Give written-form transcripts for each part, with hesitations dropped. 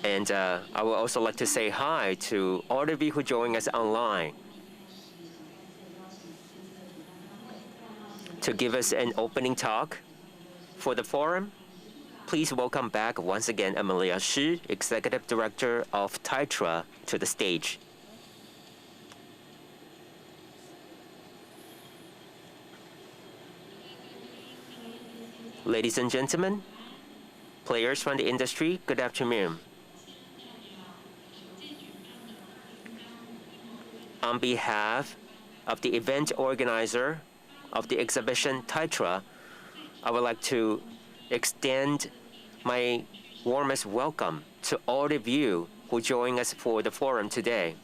And I would also like to say hi to all of you who join us online. To give us an opening talk for the forum, please welcome back once again Amelia Shi, Executive Director of Taitra, to the stage. Ladies and gentlemen, players from the industry, good afternoon. On behalf of the event organizer of the exhibition Taitra, I would like to extend my warmest welcome to all of you who join us for the forum today.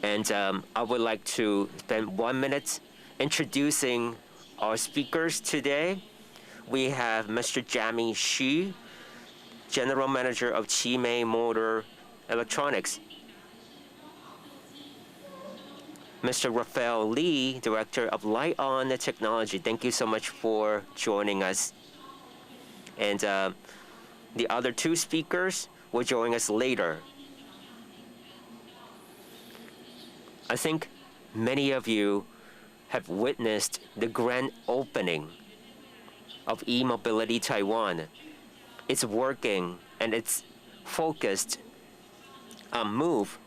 And I would like to spend 1 minute introducing our speakers today. We have Mr. Jammy Chiu, General Manager of CHIMEI Motor Electronics. Mr. Rafael Lee, Director of LITE-ON Technology. Thank you so much for joining us. And the other two speakers will join us later. I think many of you have witnessed the grand opening of e-mobility Taiwan. It's working and it's focused on move,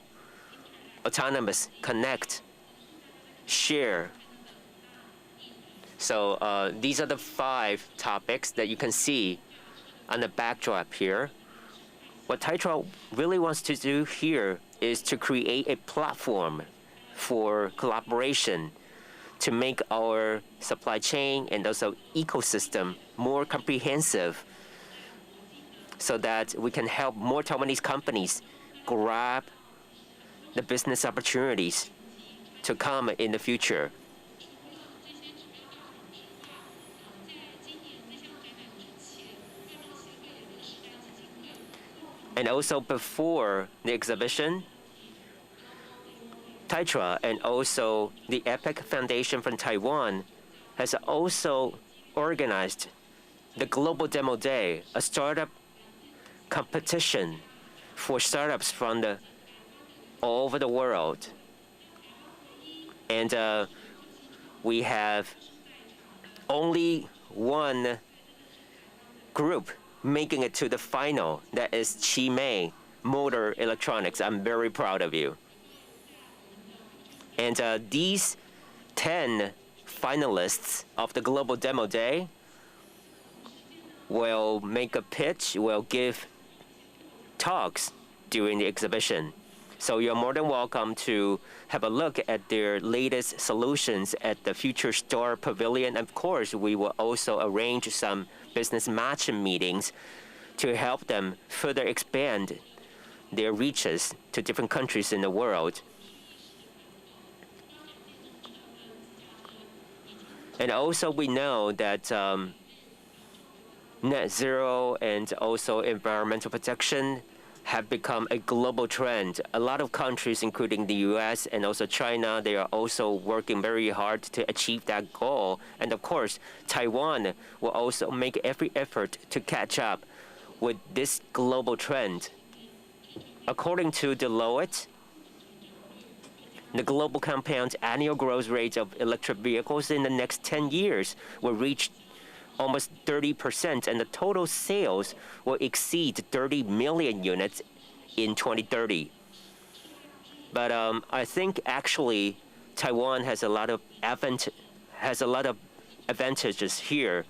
autonomous, connect, share. So these are the 5 topics that you can see on the backdrop here. What Taitra really wants to do here is to create a platform for collaboration to make our supply chain and also ecosystem more comprehensive so that we can help more Taiwanese companies grab the business opportunities to come in the future. And also before the exhibition, Taitra and also the EPIC Foundation from Taiwan has also organized the Global Demo Day, a startup competition for startups from all over the world. And we have only one group making it to the final, that is CHIMEI Motor Electronics. I'm very proud of you. And these 10 finalists of the Global Demo Day will make a pitch, will give talks during the exhibition. So you're more than welcome to have a look at their latest solutions at the Future Star Pavilion. Of course, we will also arrange some business matching meetings to help them further expand their reaches to different countries in the world. And also we know that net zero and also environmental protection have become a global trend. A lot of countries, including the US and also China, they are also working very hard to achieve that goal. And of course, Taiwan will also make every effort to catch up with this global trend. According to LITE, the global compound annual growth rate of electric vehicles in the next 10 years will reach almost 30%, and the total sales will exceed 30 million units in 2030. But I think actually Taiwan has a lot of advantages here.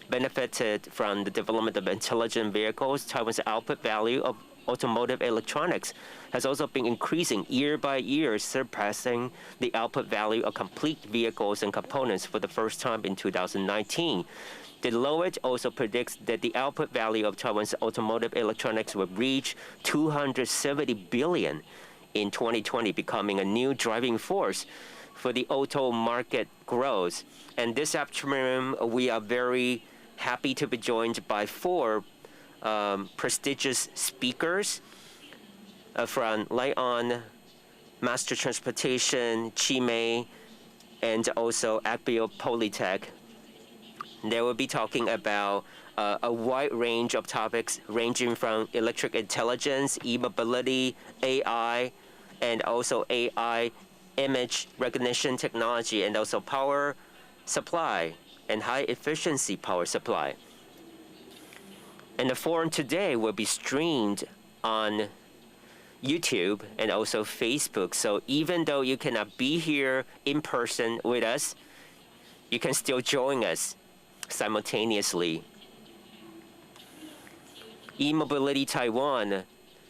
Benefited from the development of intelligent vehicles, Taiwan's output value of automotive electronics has also been increasing year by year, surpassing the output value of complete vehicles and components for the first time in 2019. The LITE also predicts that the output value of Taiwan's automotive electronics will reach 270 billion in 2020, becoming a new driving force for the auto market growth. And this afternoon, we are very happy to be joined by 4 prestigious speakers from LITE-ON, Master Transportation, CHIMEI, and also GroupAcBel Polytech. They will be talking about a wide range of topics ranging from electric intelligence, e-mobility, AI, and also AI image recognition technology, and also power supply and high efficiency power supply. And the forum today will be streamed on YouTube and also Facebook. So even though you cannot be here in person with us, you can still join us simultaneously. E-Mobility Taiwan,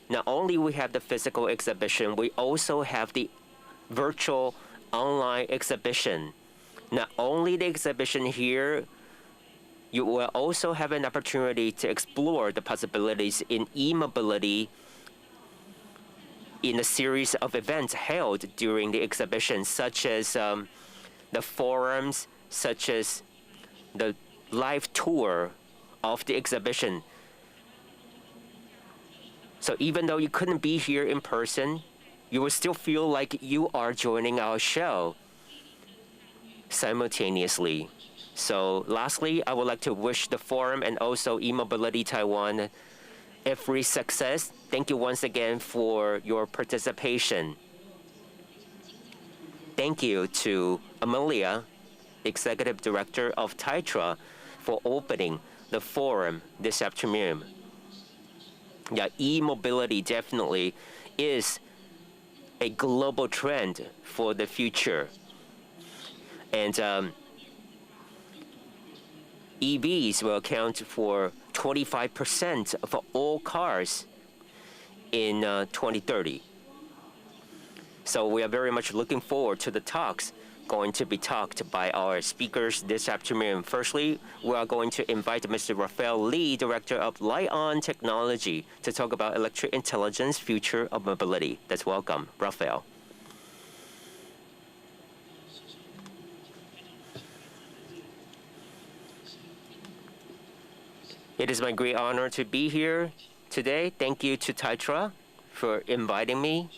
not only we have the physical exhibition, we also have the virtual online exhibition. Not only the exhibition here, you will also have an opportunity to explore the possibilities in e-mobility in a series of events held during the exhibition, such as the forums, such as the live tour of the exhibition. So even though you couldn't be here in person, you will still feel like you are joining our show simultaneously. So lastly, I would like to wish the forum and also e-mobility Taiwan every success. Thank you once again for your participation. Thank you to Amelia, Executive Director of Taitra, for opening the forum this afternoon. Yeah, e-mobility definitely is a global trend for the future. And EVs will account for 25% of all cars in 2030. So we are very much looking forward to the talks going to be talked by our speakers this afternoon. Firstly, we are going to invite Mr. Rafael Lee, Director of LITE-ON Technology, to talk about electric intelligence, future of mobility. Let's welcome Rafael. It is my great honor to be here today. Thank you to Taitra for inviting me.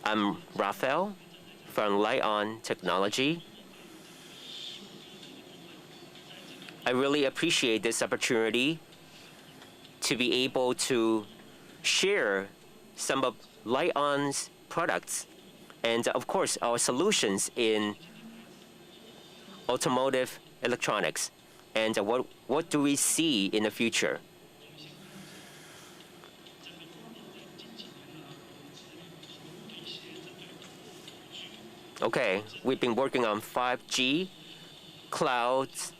I'm Rafael from LITE-ON Technology. I really appreciate this opportunity to be able to share some of LITE-ON's products and, of course, our solutions in automotive electronics and what do we see in the future. Okay, we've been working on 5G, clouds,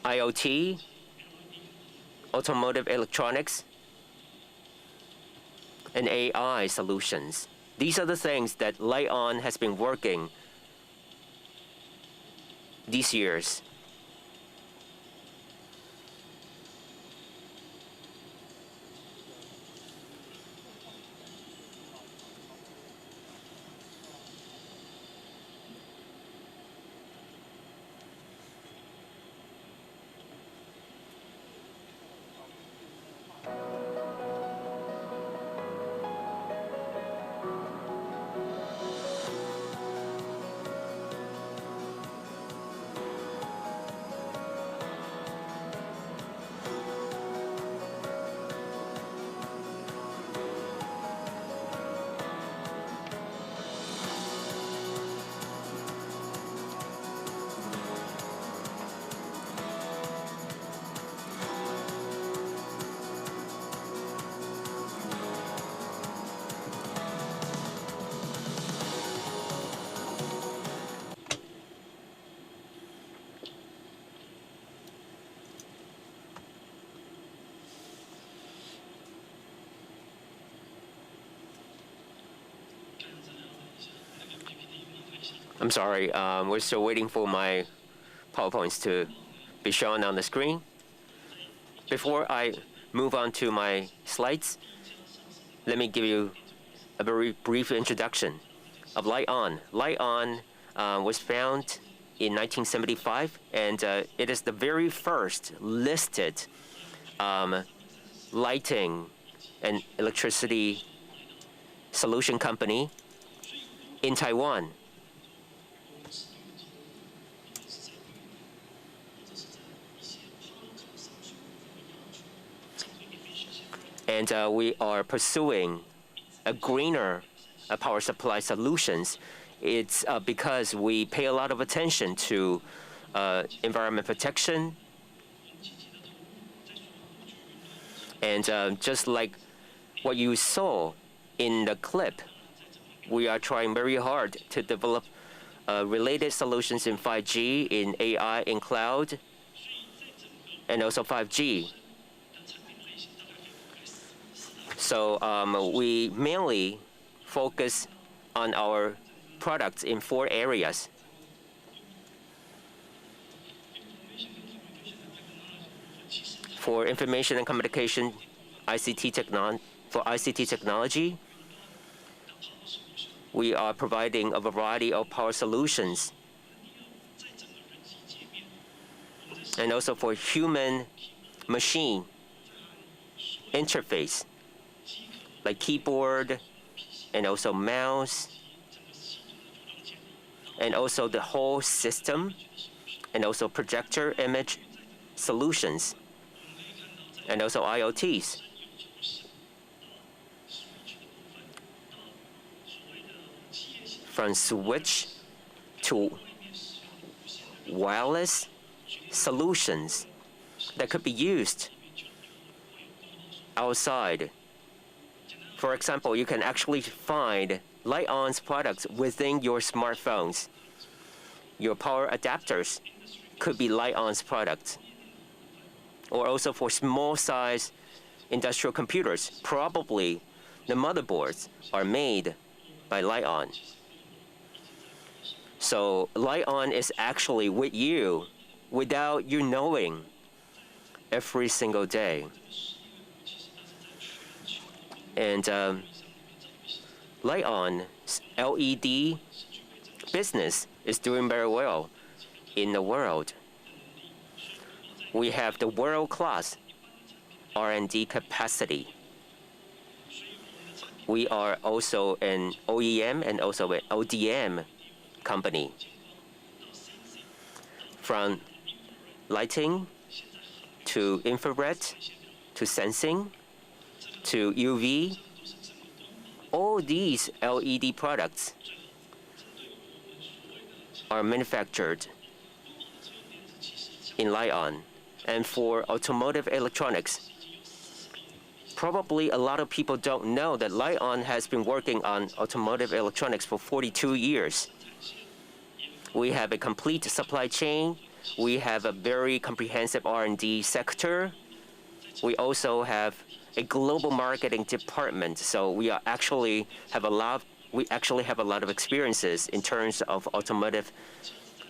IoT, automotive electronics, and AI solutions. These are the things that LITE-ON has been working these years. I'm sorry, we're still waiting for my PowerPoints to be shown on the screen. Before I move on to my slides, let me give you a very brief introduction of LITE-ON. LITE-ON was founded in 1975, and it is the very first listed lighting and electricity solution company in Taiwan. And we are pursuing a greener power supply solutions. It's because we pay a lot of attention to environment protection. And just like what you saw in the clip, we are trying very hard to develop related solutions in 5G, in AI, in cloud, and also 5G. So we mainly focus on our products in 4 areas. For information and communication, for ICT technology, we are providing a variety of power solutions. And also for human-machine interface, like keyboard and also mouse, and also the whole system, and also projector image solutions, and also IoTs. From switch to wireless solutions that could be used outside. For example, you can actually find LITE-ON's products within your smartphones. Your power adapters could be LITE-ON's products. Or also for small size industrial computers, probably the motherboards are made by LITE-ON. So LITE-ON is actually with you without you knowing every single day. And LITE-ON's LED business is doing very well in the world. We have the world-class R&D capacity. We are also an OEM and also an ODM company. From lighting to infrared to sensing to UV, all these LED products are manufactured in LITE-ON. And for automotive electronics, probably a lot of people don't know that LITE-ON has been working on automotive electronics for 42 years. We have a complete supply chain. We have a very comprehensive R&D sector. We also have a global marketing department. So we actually have a lot of experiences in terms of automotive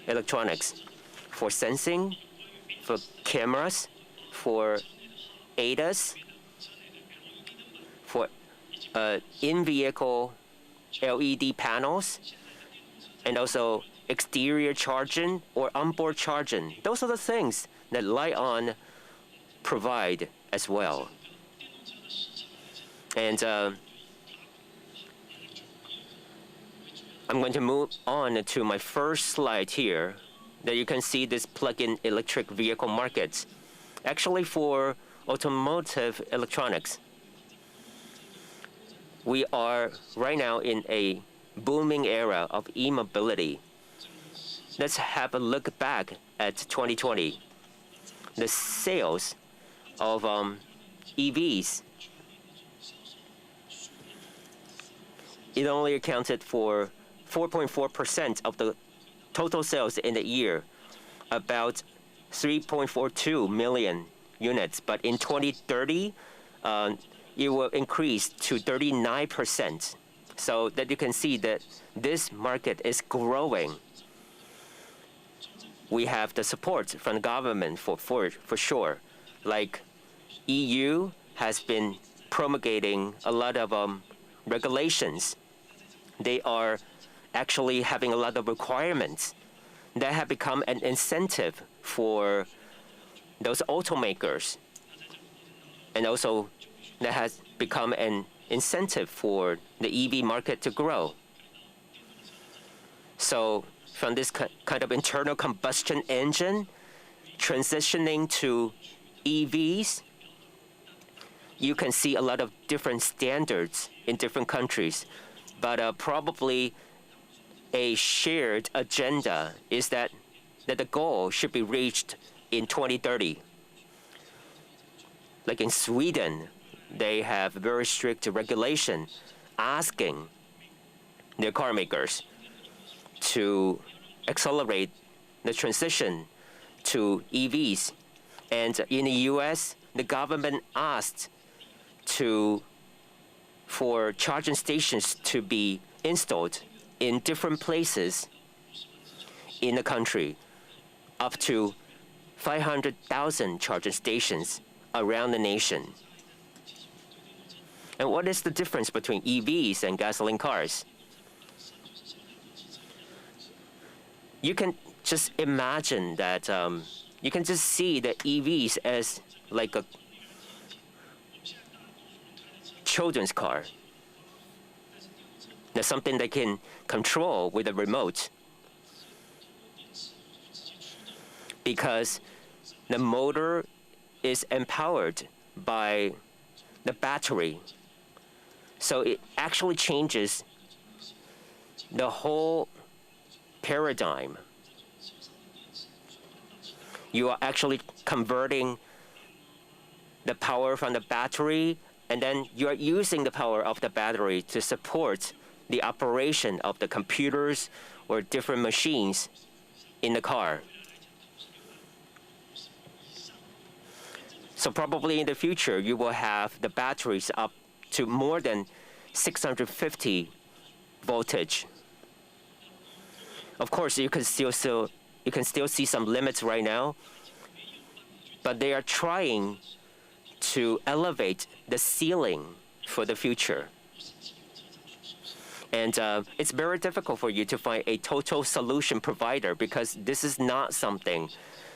electronics, for sensing, for cameras, for ADAS, for in-vehicle LED panels, and also exterior charging or onboard charging. Those are the things that LITE-ON provide as well. And I'm going to move on to my first slide here, that you can see this plug-in electric vehicle market. Actually, for automotive electronics, we are right now in a booming era of e-mobility. Let's have a look back at 2020. The sales of EVs, it only accounted for 4.4% of the total sales in the year, about 3.42 million units. But in 2030, it will increase to 39%. So that you can see that this market is growing. We have the support from the government for sure. Like EU has been promulgating a lot of regulations. They are actually having a lot of requirements that have become an incentive for those automakers. And also that has become an incentive for the EV market to grow. So from this kind of internal combustion engine, transitioning to EVs, you can see a lot of different standards in different countries. But probably a shared agenda is that the goal should be reached in 2030. Like in Sweden, they have very strict regulation asking their car makers to accelerate the transition to EVs. And in the US, the government asked for charging stations to be installed in different places in the country, up to 500,000 charging stations around the nation. And what is the difference between EVs and gasoline cars? You can just imagine that you can just see the EVs as like a children's car. That's something they can control with a remote, because the motor is empowered by the battery. So it actually changes the whole paradigm. You are actually converting the power from the battery, and then you are using the power of the battery to support the operation of the computers or different machines in the car. So probably in the future, you will have the batteries up to more than 650 voltage. Of course, you can still see some limits right now, but they are trying to elevate the ceiling for the future. And it's very difficult for you to find a total solution provider, because this is not something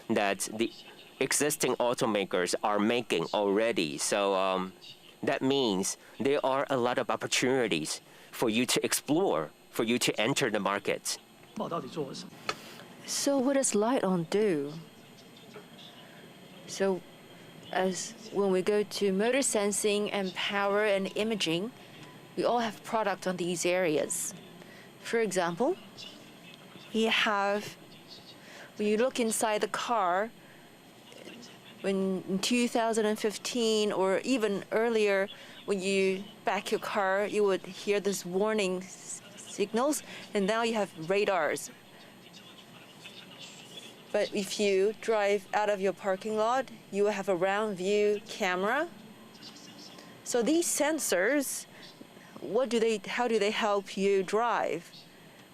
that the existing automakers are making already. So that means there are a lot of opportunities for you to explore, for you to enter the market. So what does LITE-ON do? So as when we go to motor sensing and power and imaging, we all have product on these areas. For example, when you look inside the car, when in 2015 or even earlier, when you back your car, you would hear this warning signals, and now you have radars. But if you drive out of your parking lot, you will have a round view camera. So these sensors, how do they help you drive?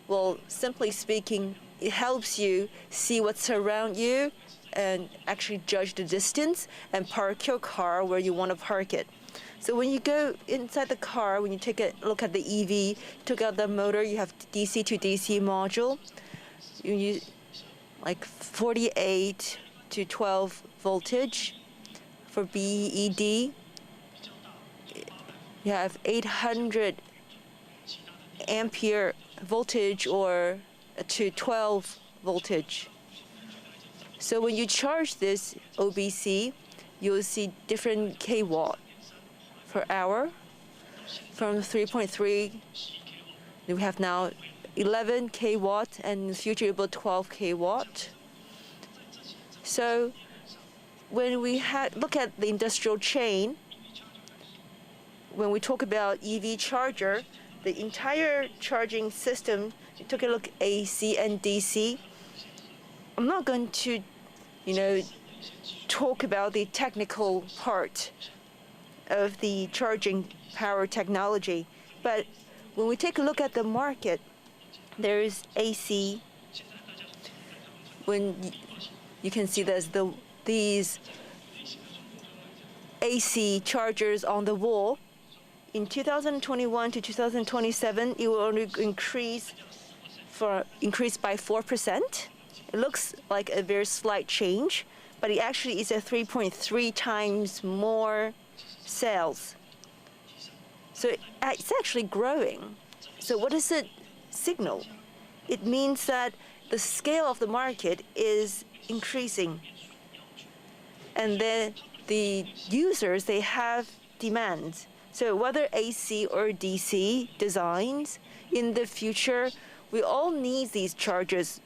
Well, simply speaking, it helps you see what's around you and actually judge the distance and park your car where you want to park it. So when you go inside the car, when you take a look at the EV, took out the motor, you have DC to DC module. You use like 48 to 12 voltage for BED. You have 800 ampere voltage or to 12 voltage. So when you charge this OBC, you'll see different kW per hour. From 3.3, we have now 11 kW, and in the future about 12 kW. So when we look at the industrial chain, when we talk about EV charger, the entire charging system, you took a look at AC and DC. I'm not going to, talk about the technical part of the charging power technology, but when we take a look at the market, there is AC. When you can see there's these AC chargers on the wall. In 2021 to 2027, it will only increase by 4%. It looks like a very slight change, but it actually is a 3.3 times more sales. So it's actually growing. So what does it signal? it means that the scale of the market is increasing. And then the users, they have demands. So whether AC or DC designs, in the future, we all need these chargers,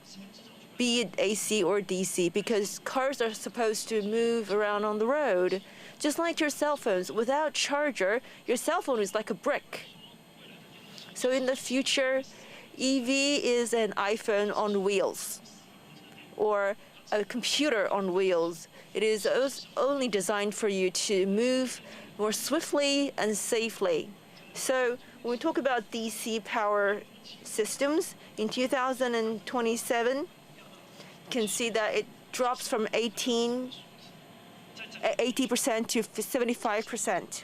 be it AC or DC, because cars are supposed to move around on the road. Just like your cell phones, without charger, your cell phone is like a brick. So in the future, EV is an iPhone on wheels or a computer on wheels. It is only designed for you to move more swiftly and safely. So when we talk about DC power systems, in 2027, you can see that it drops from 80% to 75%.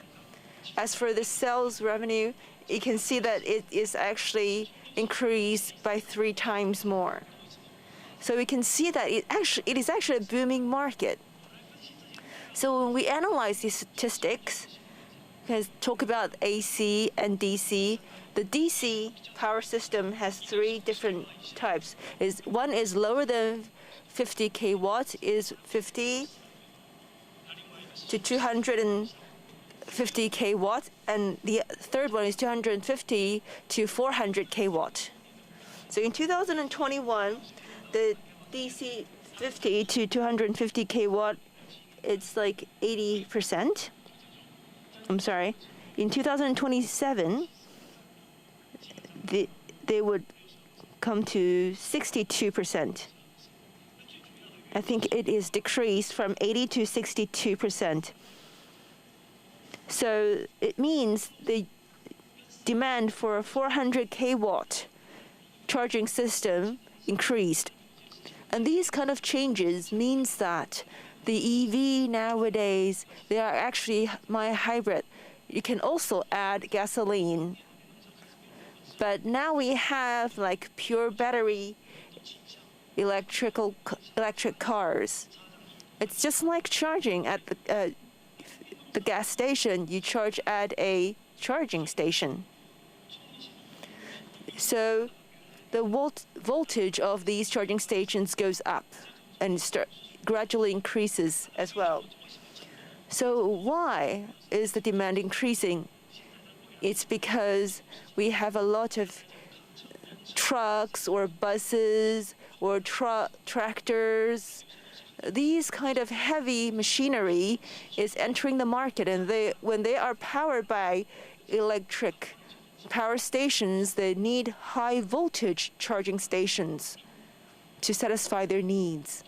As for the sales revenue, you can see that it is actually increased by 3 times more. So we can see that it is actually a booming market. So when we analyze these statistics, we can talk about AC and DC. The DC power system has 3 different types. One is lower than 50 kW, is 50 to 250 kW, and the third one is 250 to 400 kW. So in 2021, the DC 50 to 250 kW, it's like 80%. I'm sorry. In 2027, they would come to 62%. I think it is decreased from 80 to 62%. So it means the demand for a 400 kW charging system increased. And these kind of changes means that the EV nowadays, they are actually hybrid. You can also add gasoline. But now we have like pure battery electric cars. It's just like charging at the gas station. You charge at a charging station. So the voltage of these charging stations goes up and gradually increases as well. So why is the demand increasing? It's because we have a lot of trucks or buses or tractors. These kind of heavy machinery is entering the market, and when they are powered by electric power stations, they need high voltage charging stations to satisfy their needs.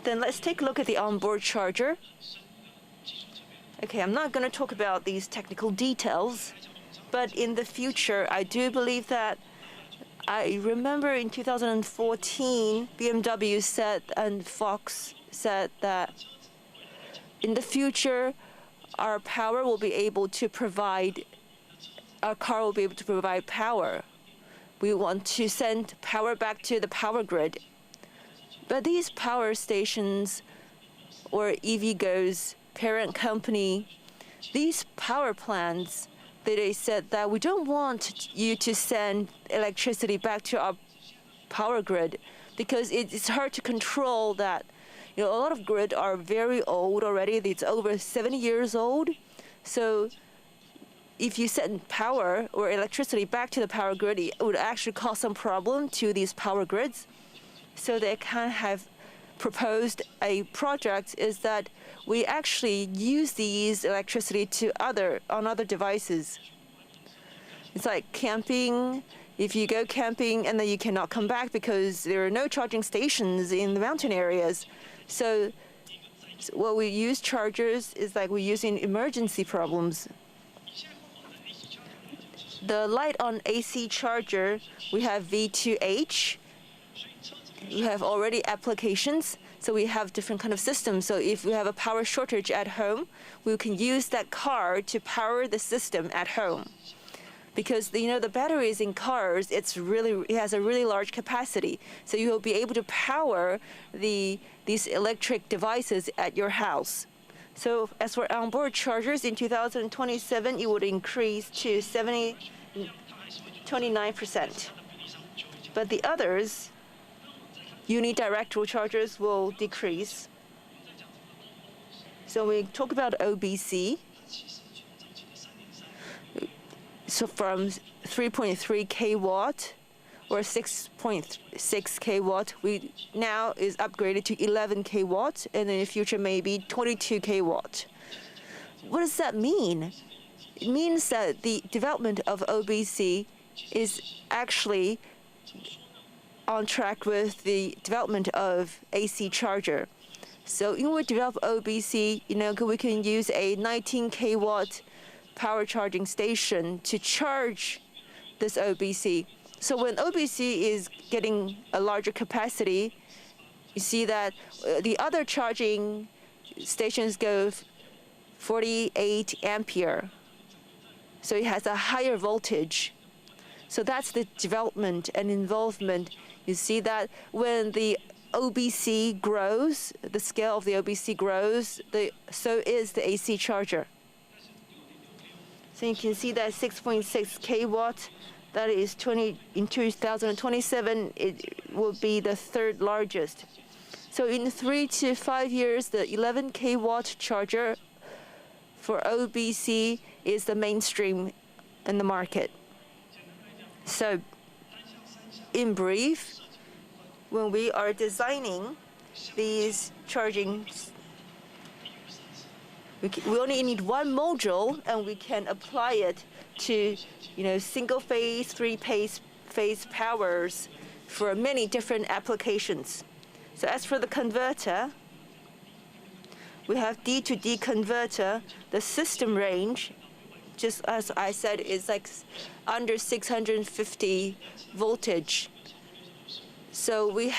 Then let's take a look at the onboard charger. Okay, I'm not going to talk about these technical details, but in the future, I do believe that I remember in 2014, BMW said and Fox said that in the future, our car will be able to provide power. We want to send power back to the power grid. But these power stations or EVgo's parent company, these power plants, they said that we don't want you to send electricity back to our power grid because it's hard to control that. You know, a lot of grid are very old already. It's over 70 years old. So if you send power or electricity back to the power grid, it would actually cause some problem to these power grids. So they kind of have proposed a project is that we actually use these electricity on other devices. It's like camping. If you go camping and then you cannot come back because there are no charging stations in the mountain areas. So what we use chargers is like we use in emergency problems. The LITE-ON AC charger, we have V2H. We have already applications, so we have different kind of systems. So if we have a power shortage at home, we can use that car to power the system at home. Because the batteries in cars, it has a really large capacity. So you will be able to power these electric devices at your house. So as for onboard chargers in 2027, it would increase to 29%. But the others, unidirectional chargers, will decrease. So we talk about OBC. So from 3.3 kW or 6.6 kW, we now is upgraded to 11 kW, and in the future maybe 22 kW. What does that mean? It means that the development of OBC is actually on track with the development of AC charger. So in order to develop OBC, we can use a 19 kW power charging station to charge this OBC. So when OBC is getting a larger capacity, you see that the other charging stations go 48 ampere. So it has a higher voltage. So that's the development and involvement. You see that when the OBC grows, the scale of the OBC grows, so is the AC charger. So you can see that 6.6 kW, that is in 2027, it will be the third largest. So in 3 to 5 years, the 11 kW charger for OBC is the mainstream in the market. So in brief, when we are designing these charging, we only need one module, and we can apply it to, single phase, phase powers for many different applications. So as for the converter, we have D to D converter. The system range, just as I said, is like under 650 voltage. So we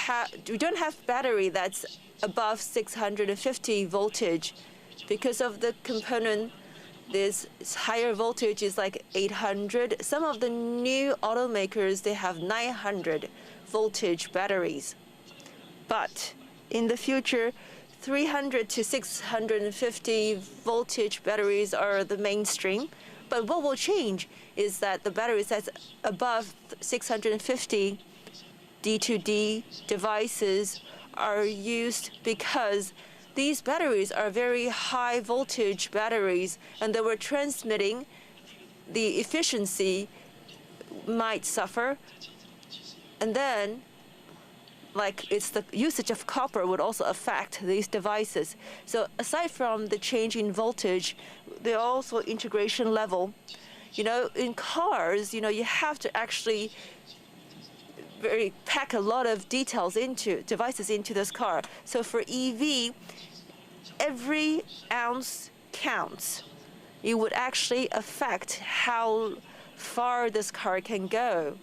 don't have battery that's above 650 voltage. Because of the component, this higher voltage is like 800. Some of the new automakers, they have 900 voltage batteries. But in the future, 300 to 650 voltage batteries are the mainstream. But what will change is that the batteries that's above 650 D2D devices are used because these batteries are very high voltage batteries, and they were transmitting, the efficiency might suffer. And then, it's the usage of copper would also affect these devices. So aside from the change in voltage, there are also integration level. In cars, you have to actually pack a lot of devices into this car. So for EV, every ounce counts. It would actually affect how far this car can go.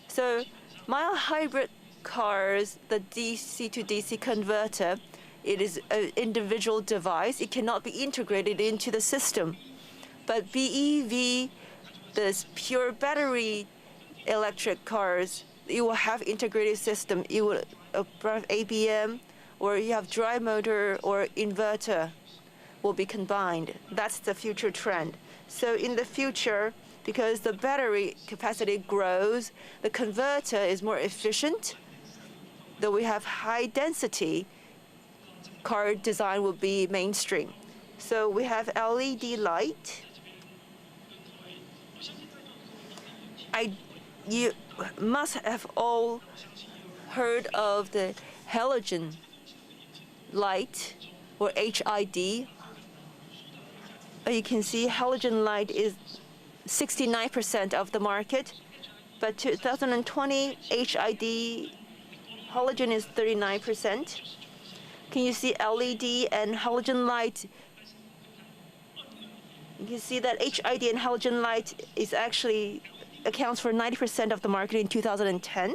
So mild hybrid cars, the DC to DC converter, it is an individual device. It cannot be integrated into the system. But BEV, this pure battery electric cars, it will have integrated system. It will have ABM, or you have drive motor or inverter will be combined. That's the future trend. So in the future, because the battery capacity grows, the converter is more efficient. Though we have high density, car design will be mainstream. So we have LED light. You must have all heard of the halogen light, or HID. You can see halogen light is 69% of the market, but 2020 HID halogen is 39%. Can you see LED and halogen light? You can see that HID and halogen light is actually accounts for 90% of the market in 2010.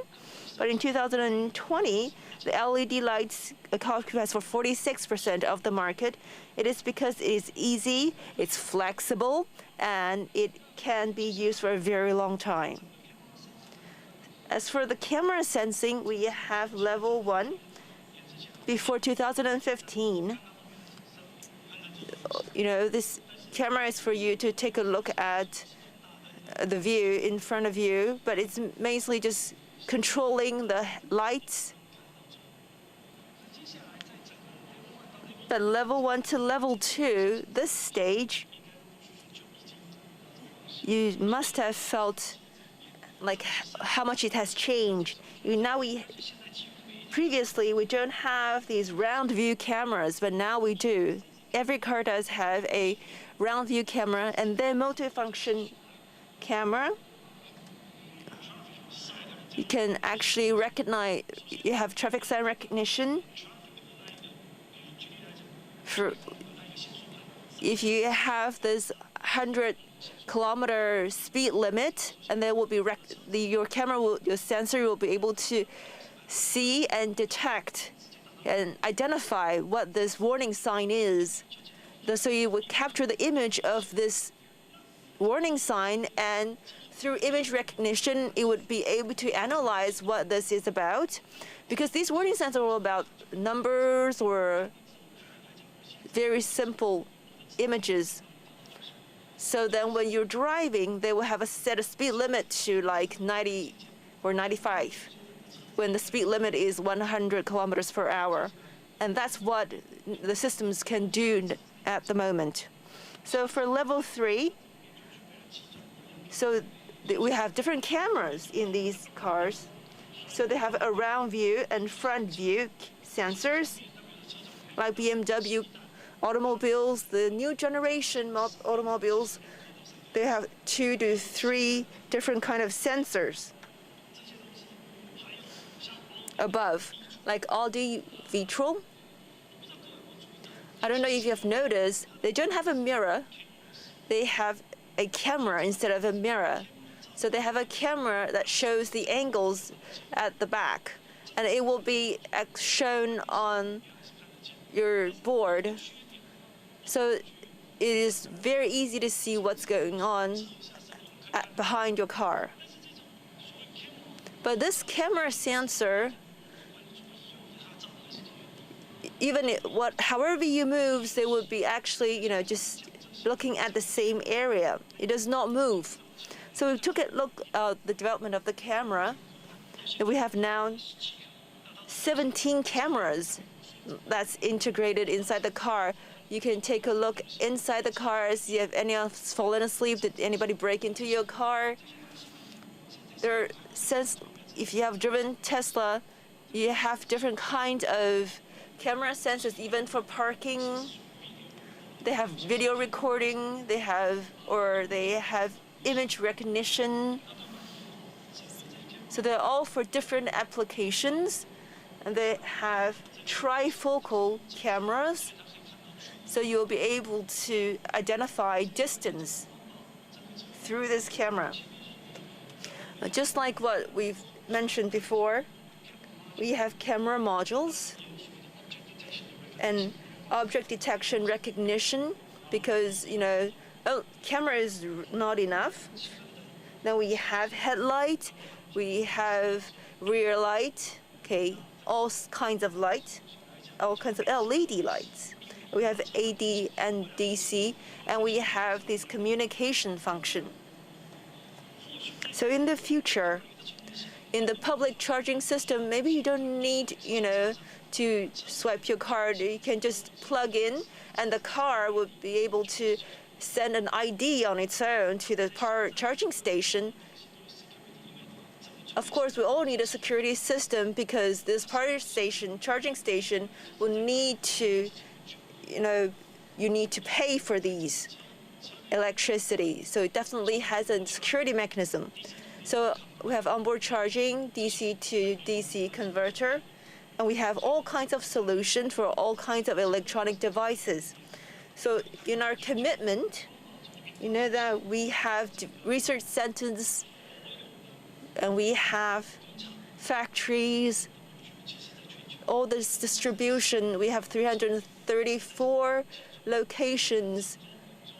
But in 2020, the LED lights occupies for 46% of the market. It is because it is easy, it's flexible, and it can be used for a very long time. As for the camera sensing, we have level 1. Before 2015, this camera is for you to take a look at the view in front of you, but it's mainly just controlling the lights. But level 1 to level 2, this stage, you must have felt like how much it has changed. Previously, we don't have these round view cameras, but now we do. Every car does have a round view camera and then multifunction camera. You can actually recognize, you have traffic sign recognition. If you have this 100-kilometer speed limit, and there will be your sensor will be able to see and detect and identify what this warning sign is. So you would capture the image of this warning sign, and through image recognition, it would be able to analyze what this is about. Because these warning signs are all about numbers or very simple images. So then when you're driving, they will have a set a speed limit to like 90 or 95 when the speed limit is 100 kilometers per hour. And that's what the systems can do at the moment. So for level 3, so we have different cameras in these cars. So they have a round view and front view sensors, like BMW automobiles, the new generation automobiles, they have 2 to 3 different kind of sensors above, like Audi V-Tron. I don't know if you have noticed, they don't have a mirror. They have a camera instead of a mirror. So they have a camera that shows the angles at the back, and it will be shown on your board. So it is very easy to see what's going on behind your car. But this camera sensor, however you move, they would be actually, just looking at the same area. It does not move. So we took a look at the development of the camera. And we have now 17 cameras that's integrated inside the car. You can take a look inside the car, see if anyone has fallen asleep. Did anybody break into your car? If you have driven Tesla, you have different kinds of camera sensors, even for parking. They have video recording. They have image recognition. So they're all for different applications, and they have trifocal cameras. So you'll be able to identify distance through this camera. Just like what we've mentioned before, we have camera modules and object detection recognition, because, camera is not enough. Then we have headlight, we have rear light, all kinds of light, all kinds of LED lights. We have AD and DC, and we have this communication function. So in the future, in the public charging system, maybe you don't need, to swipe your card. You can just plug in, and the car would be able to send an ID on its own to the charging station. Of course, we all need a security system, because this charging station will need to, you need to pay for these electricity. So it definitely has a security mechanism. So we have onboard charging, DC to DC converter, and we have all kinds of solutions for all kinds of electronic devices. So in our commitment, that we have research centers, and we have factories, all this distribution. We have 334 locations,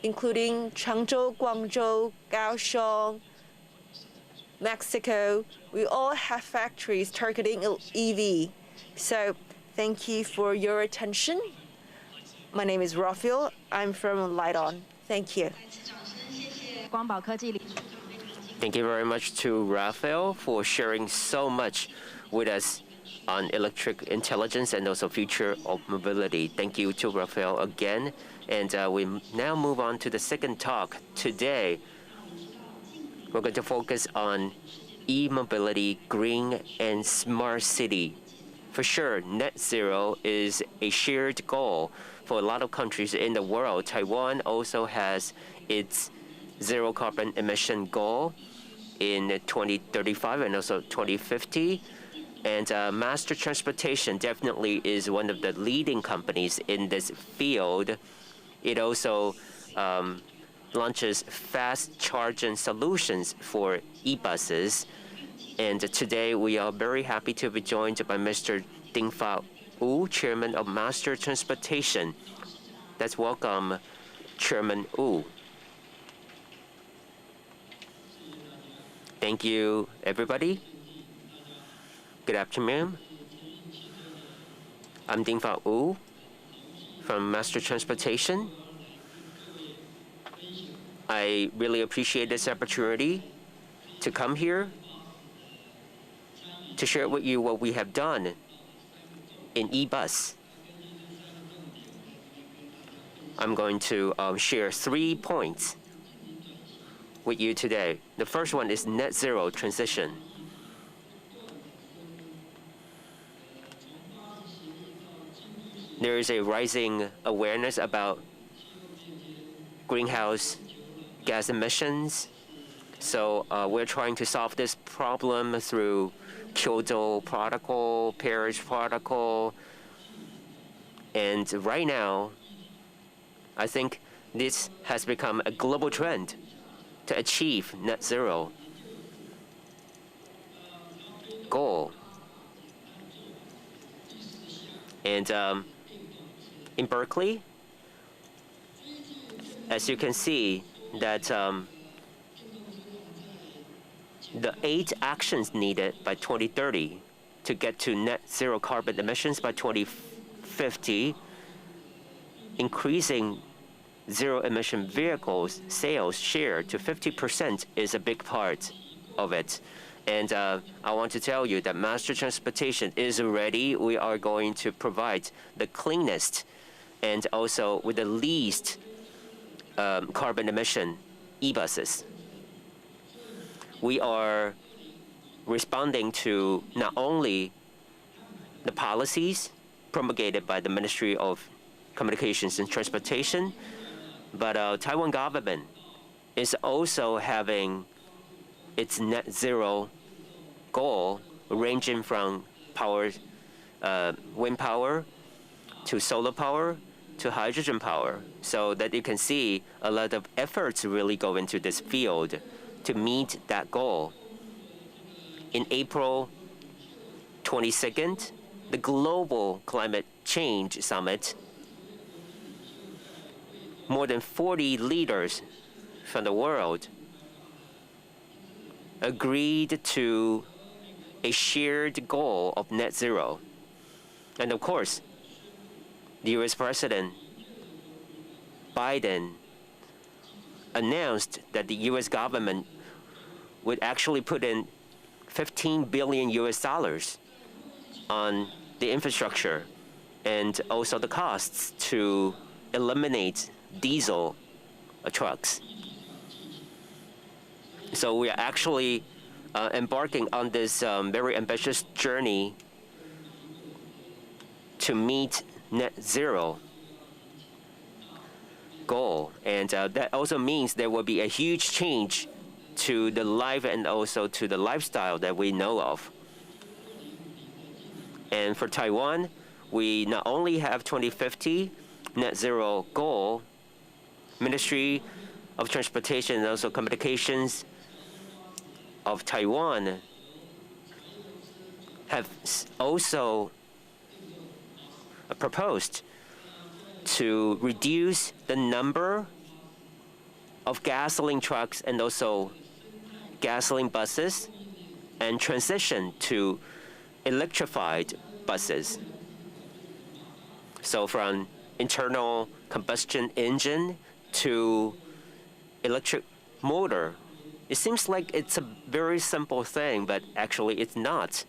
including Changzhou, Guangzhou, Kaohsiung, Mexico. We all have factories targeting EV. So thank you for your attention. My name is Rafael. I'm from LITE-ON. Thank you. Thank you very much to Rafael for sharing so much with us on electric intelligence and also future of mobility. Thank you to Rafael again. And we now move on to the second talk. Today, we're going to focus on e-mobility, green and smart city. For sure, net zero is a shared goal for a lot of countries in the world. Taiwan also has its zero carbon emission goal in 2035 and also 2050. And Master Transportation definitely is one of the leading companies in this field. It also launches fast charging solutions for e-buses. And today we are very happy to be joined by Mr. Ting-Fa, Chairman of Master Transportation. Let's welcome Chairman Wu. Thank you, everybody. Good afternoon. I'm Ting-Fa from Master Transportation. I really appreciate this opportunity to come here to share with you what we have done in e-bus. I'm going to share 3 points with you today. The first one is net zero transition. There is a rising awareness about greenhouse gas emissions. So we're trying to solve this problem through Kyoto Protocol, Paris Protocol. And right now, I think this has become a global trend to achieve net zero goal. And in Berkeley, as you can see, that the 8 actions needed by 2030 to get to net zero carbon emissions by 2050, increasing zero emission vehicles sales share to 50% is a big part of it. And I want to tell you that Master Transportation is ready. We are going to provide the cleanest and also with the least carbon emission e-buses. We are responding to not only the policies promulgated by the Ministry of Communications and Transportation, but Taiwan government is also having its net zero goal ranging from power, wind power to solar power to hydrogen power, so that you can see a lot of efforts really go into this field to meet that goal. In April 22nd, the Global Climate Change Summit, more than 40 leaders from the world agreed to a shared goal of net zero. And of course, the US President Biden announced that the US government would actually put in 15 billion US dollars on the infrastructure and also the costs to eliminate diesel trucks. So we are actually embarking on this very ambitious journey to meet net zero goal. And that also means there will be a huge change to the life and also to the lifestyle that we know of. And for Taiwan, we not only have 2050 net zero goal, Ministry of Transportation and also Communications of Taiwan have also proposed to reduce the number of gasoline trucks and also gasoline buses and transition to electrified buses. So from internal combustion engine to electric motor It seems like it's a very simple thing, but actually it's not.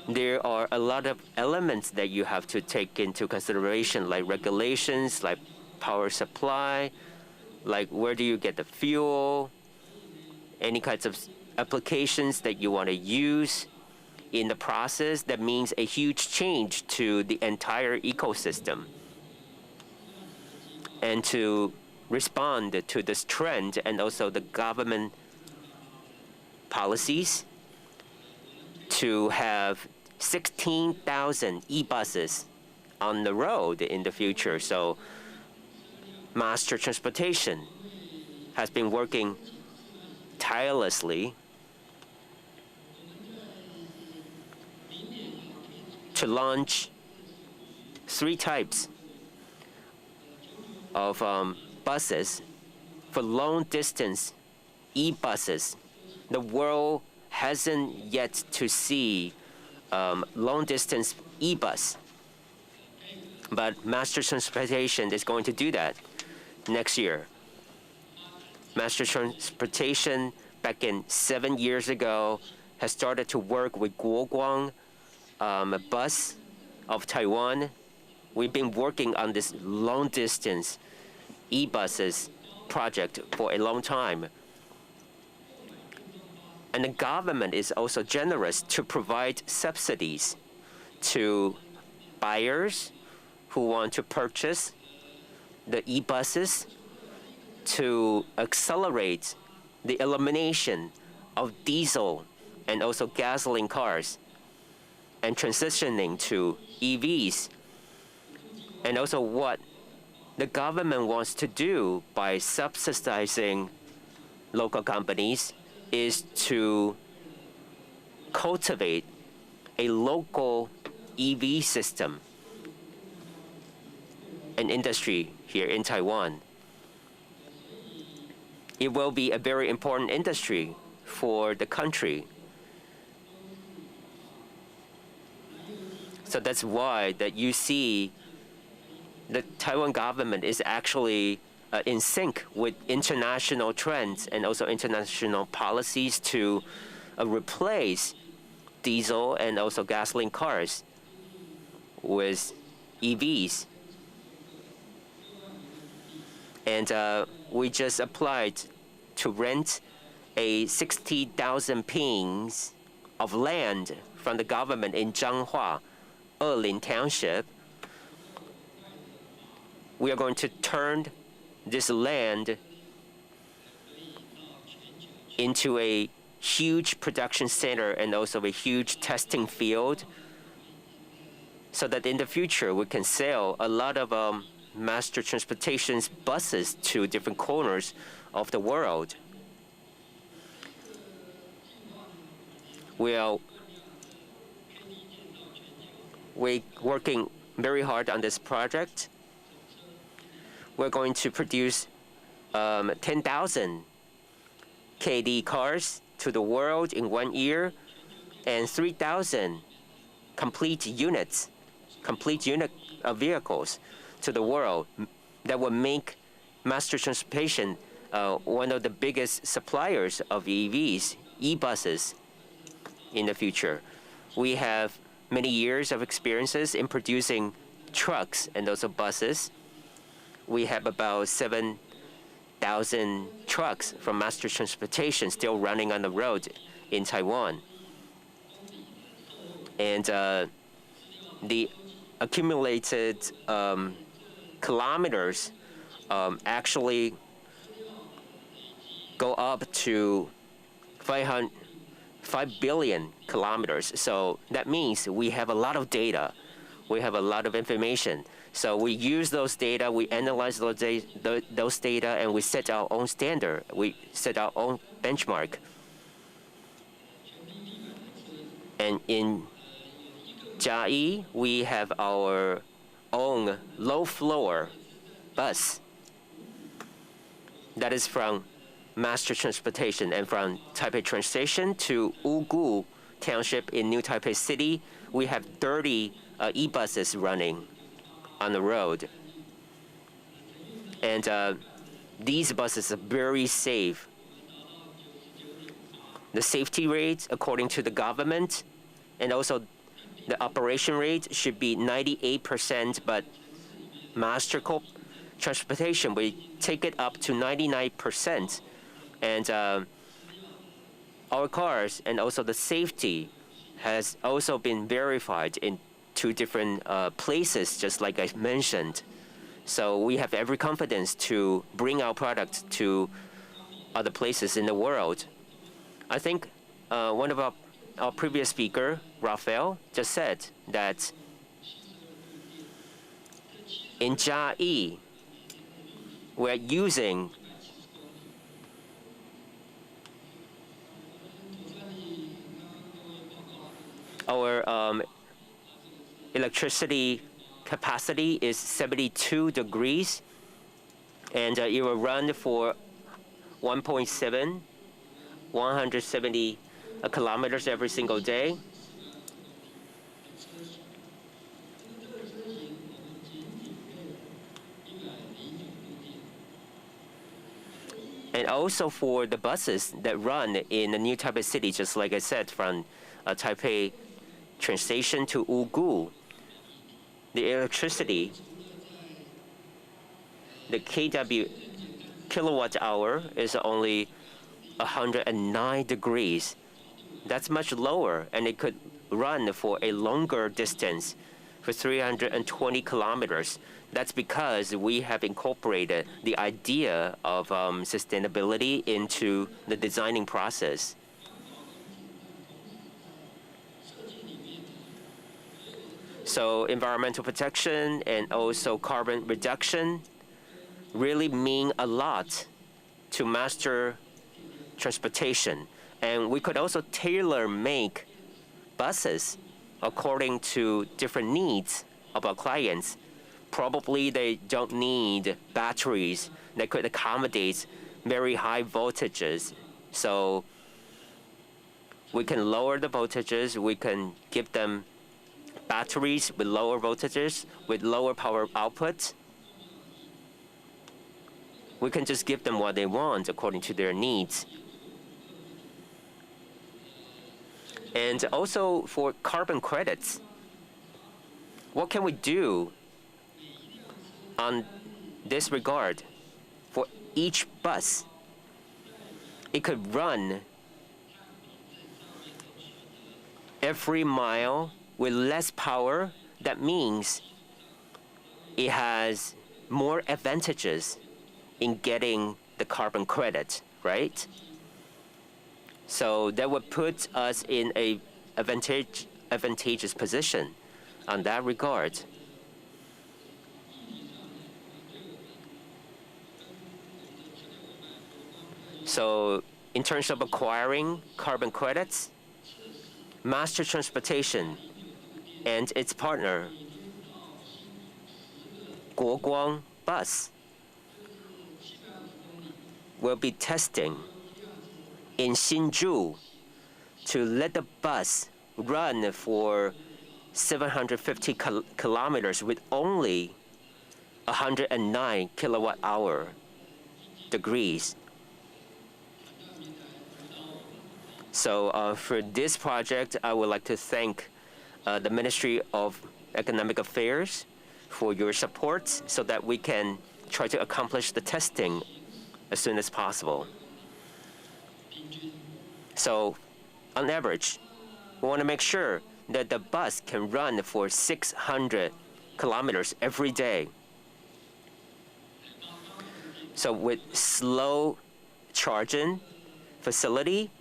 There are a lot of elements that you have to take into consideration, like regulations, like power supply, like where do you get the fuel, any kinds of applications that you want to use in the process. That means a huge change to the entire ecosystem. And to respond to this trend and also the government policies to have 16,000 e-buses on the road in the future. So master transportation has been working tirelessly to launch 3 types of buses for long distance e-buses. The world hasn't yet to see long distance e-bus, but master transportation is going to do that next year. Master transportation back in 7 years ago has started to work with Guoguang bus of Taiwan. We've been working on this long distance e-buses project for a long time. And the government is also generous to provide subsidies to buyers who want to purchase the e-buses to accelerate the elimination of diesel and also gasoline cars and transitioning to EVs. And also what the government wants to do by subsidizing local companies is to cultivate a local EV system and industry here in Taiwan. It will be a very important industry for the country. So that's why that you see the Taiwan government is actually in sync with international trends and also international policies to replace diesel and also gasoline cars with EVs. And we just applied to rent a 60,000 pings of land from the government in Zhanghua, Elin Township. We are going to turn this land into a huge production center and also a huge testing field so that in the future we can sell a lot of master transportation buses to different corners of the world. We're working very hard on this project. We're going to produce 10,000 KD cars to the world in 1 year and 3,000 complete unit vehicles to the world that will make master transportation one of the biggest suppliers of EVs, e-buses in the future. We have many years of experiences in producing trucks and also buses. We have about 7,000 trucks from master transportation still running on the road in Taiwan. And the accumulated kilometers actually go up to 5 billion kilometers. So that means we have a lot of data. We have a lot of information. So we use those data, we analyze those data, and we set our own standard. We set our own benchmark. And in Chiu, we have our own low-floor bus that is from master transportation, and from Taipei train station to Wugu Township in New Taipei City, we have 30 e-buses running on the road. And these buses are very safe the safety rate according to the government, and also the operation rate should be 98%, but Master Corp Transportation will take it up to 99%. And our cars and also the safety has also been verified in 2 different places, just like I mentioned. So we have every confidence to bring our product to other places in the world. I think one of our previous speaker, Rafael, just said that in Chiu, we're using our electricity capacity is 72 degrees, and it will run for 170 kilometers every single day. And also for the buses that run in the new Taipei city, just like I said, from Taipei train station to Wugu, the electricity, the kW kilowatt hour is only 109 degrees. That's much lower, and it could run for a longer distance, for 320 kilometers. That's because we have incorporated the idea of sustainability into the designing process. So environmental protection and also carbon reduction really mean a lot to master transportation. And we could also tailor-make buses according to different needs of our clients. Probably they don't need batteries that could accommodate very high voltages. So we can lower the voltages, we can give them batteries with lower voltages, with lower power output. We can just give them what they want according to their needs. And also for carbon credits, what can we do on this regard? For each bus, it could run every mile with less power. That means it has more advantages in getting the carbon credit, right? So that would put us in a advantageous position on that regard. So in terms of acquiring carbon credits, Master Transportation and its partner, Guoguang Bus, will be testing in Hsinchu to let the bus run for 750 kilometers with only 109 kilowatt hour degrees. So for this project, I would like to thank the Ministry of Economic Affairs for your support so that we can try to accomplish the testing as soon as possible. So on average, we want to make sure that the bus can run for 600 kilometers every day. So with slow charging facility,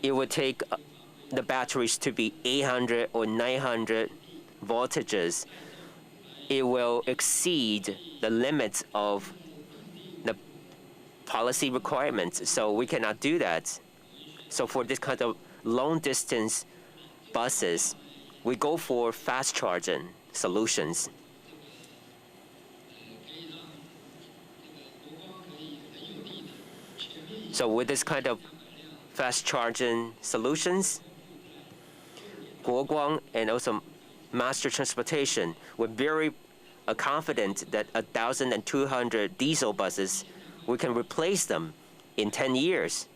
it would take the batteries to be 800 or 900 voltages. It will exceed the limits of the policy requirements, so we cannot do that. So for this kind of long distance buses, we go for fast charging solutions. So with this kind of fast charging solutions, Guoguang and also Master Transportation were very confident that 1,200 diesel buses, we can replace them in 10 years.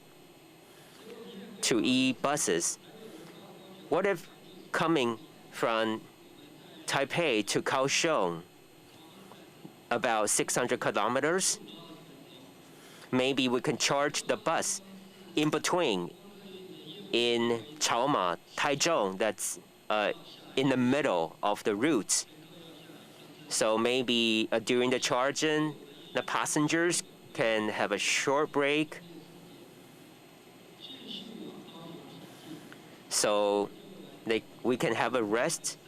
to e-buses. What if coming from Taipei to Kaohsiung, about 600 kilometers, maybe we can charge the bus in between in Chaoma, Taichung, that's in the middle of the route. So maybe during the charging, the passengers can have a short break. So we can have a rest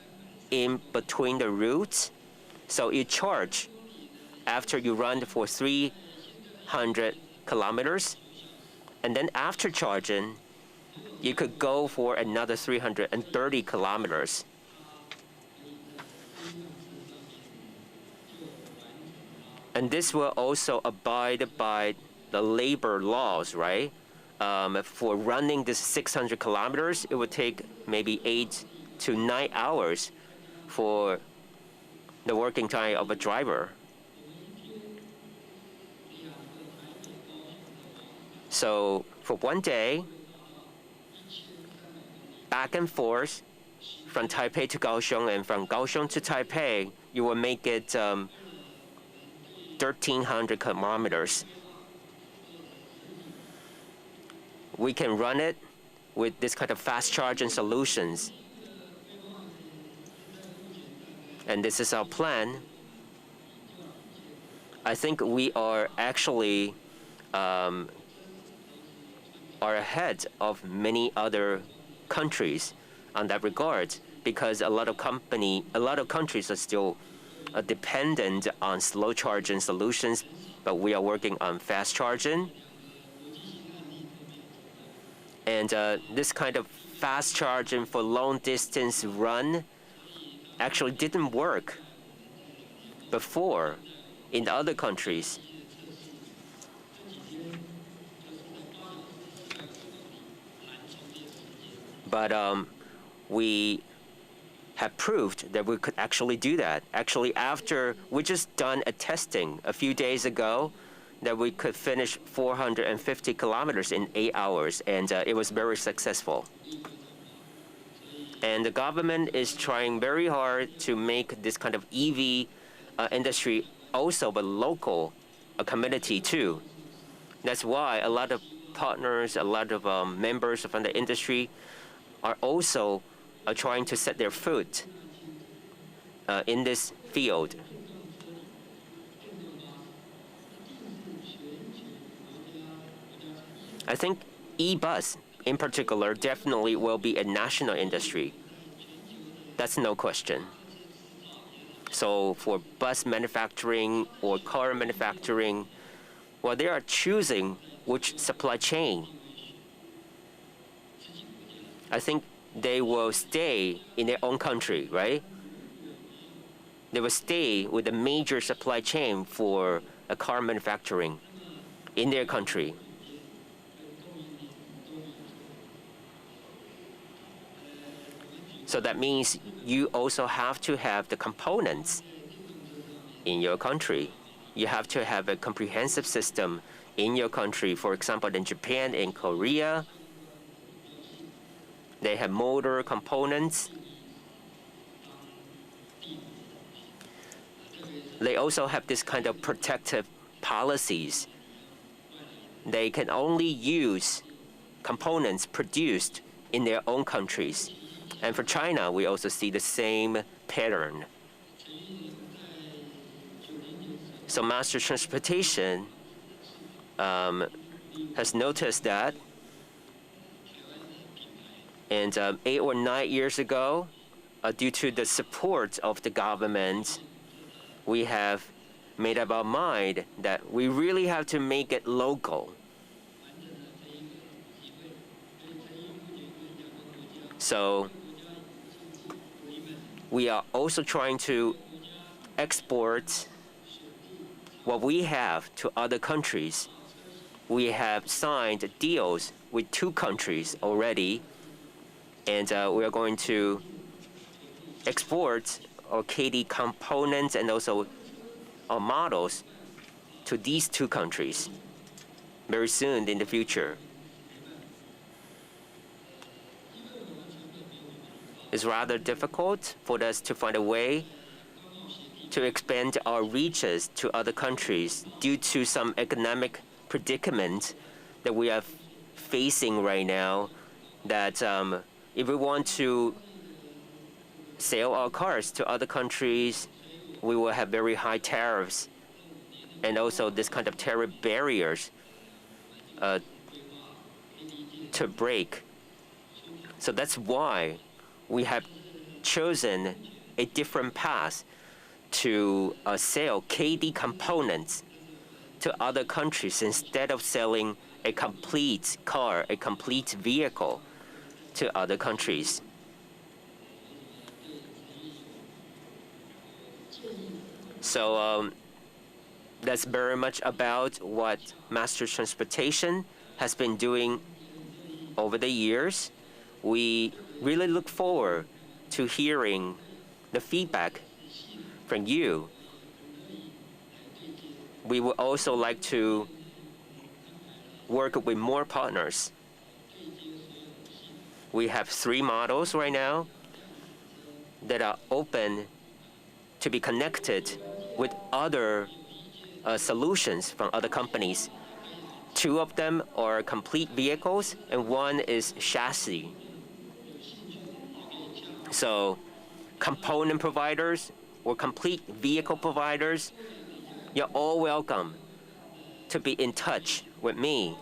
in between the routes. So you charge after you run for 300 kilometers. And then after charging, you could go for another 330 kilometers. And this will also abide by the labor laws, right? For running this 600 kilometers, it would take maybe 8 to 9 hours for the working time of a driver. So for one day, back and forth from Taipei to Kaohsiung and from Kaohsiung to Taipei, you will make it 1,300 kilometers. We can run it with this kind of fast charging solutions. And this is our plan. I think we are actually are ahead of many other countries on that regard, because a lot of countries are still dependent on slow charging solutions, but we are working on fast charging. And this kind of fast charging for long distance run actually didn't work before in the other countries. But we have proved that we could actually do that. Actually, after we just done a testing a few days ago, that we could finish 450 kilometers in 8 hours, and it was very successful. And the government is trying very hard to make this kind of EV industry also a local community too. That's why a lot of partners, a lot of members from the industry are also trying to set their foot in this field. I think e-bus in particular definitely will be a national industry. That's no question. So for bus manufacturing or car manufacturing, well, they are choosing which supply chain. I think they will stay in their own country, right? They will stay with a major supply chain for a car manufacturing in their country. So that means you also have to have the components in your country. You have to have a comprehensive system in your country. For example, in Japan and Korea, they have motor components. They also have this kind of protective policies. They can only use components produced in their own countries. And for China, we also see the same pattern. So mass transportation has noticed that. And 8 or 9 years ago, due to the support of the government, we have made up our mind that we really have to make it local. So we are also trying to export what we have to other countries. We have signed deals with 2 countries already, and we are going to export our KD components and also our models to these 2 countries very soon in the future. it's rather difficult for us to find a way to expand our reaches to other countries due to some economic predicament that we are facing right now, that if we want to sell our cars to other countries, we will have very high tariffs and also this kind of tariff barriers to break. So that's why we have chosen a different path to sell KD components to other countries instead of selling a complete car, a complete vehicle to other countries. So that's very much about what Master Transportation has been doing over the years. We really look forward to hearing the feedback from you. We would also like to work with more partners. We have 3 models right now that are open to be connected with other solutions from other companies. 2 of them are complete vehicles and 1 is chassis. So component providers or complete vehicle providers, you're all welcome to be in touch with me.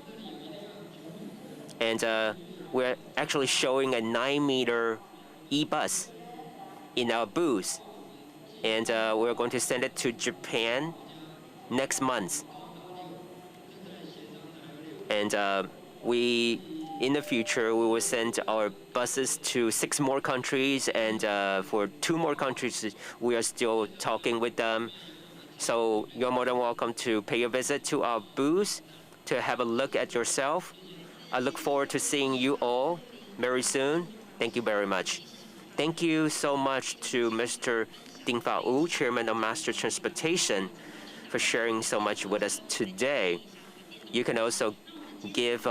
And we're actually showing a 9-meter e-bus in our booth. And we're going to send it to Japan next month. And in the future, we will send our buses to 6 more countries, and for 2 more countries, we are still talking with them. So you're more than welcome to pay a visit to our booth to have a look at yourself. I look forward to seeing you all very soon. Thank you very much. Thank you so much to Mr. Ting-Fa, Chairman of Master Transportation, for sharing so much with us today. You can also give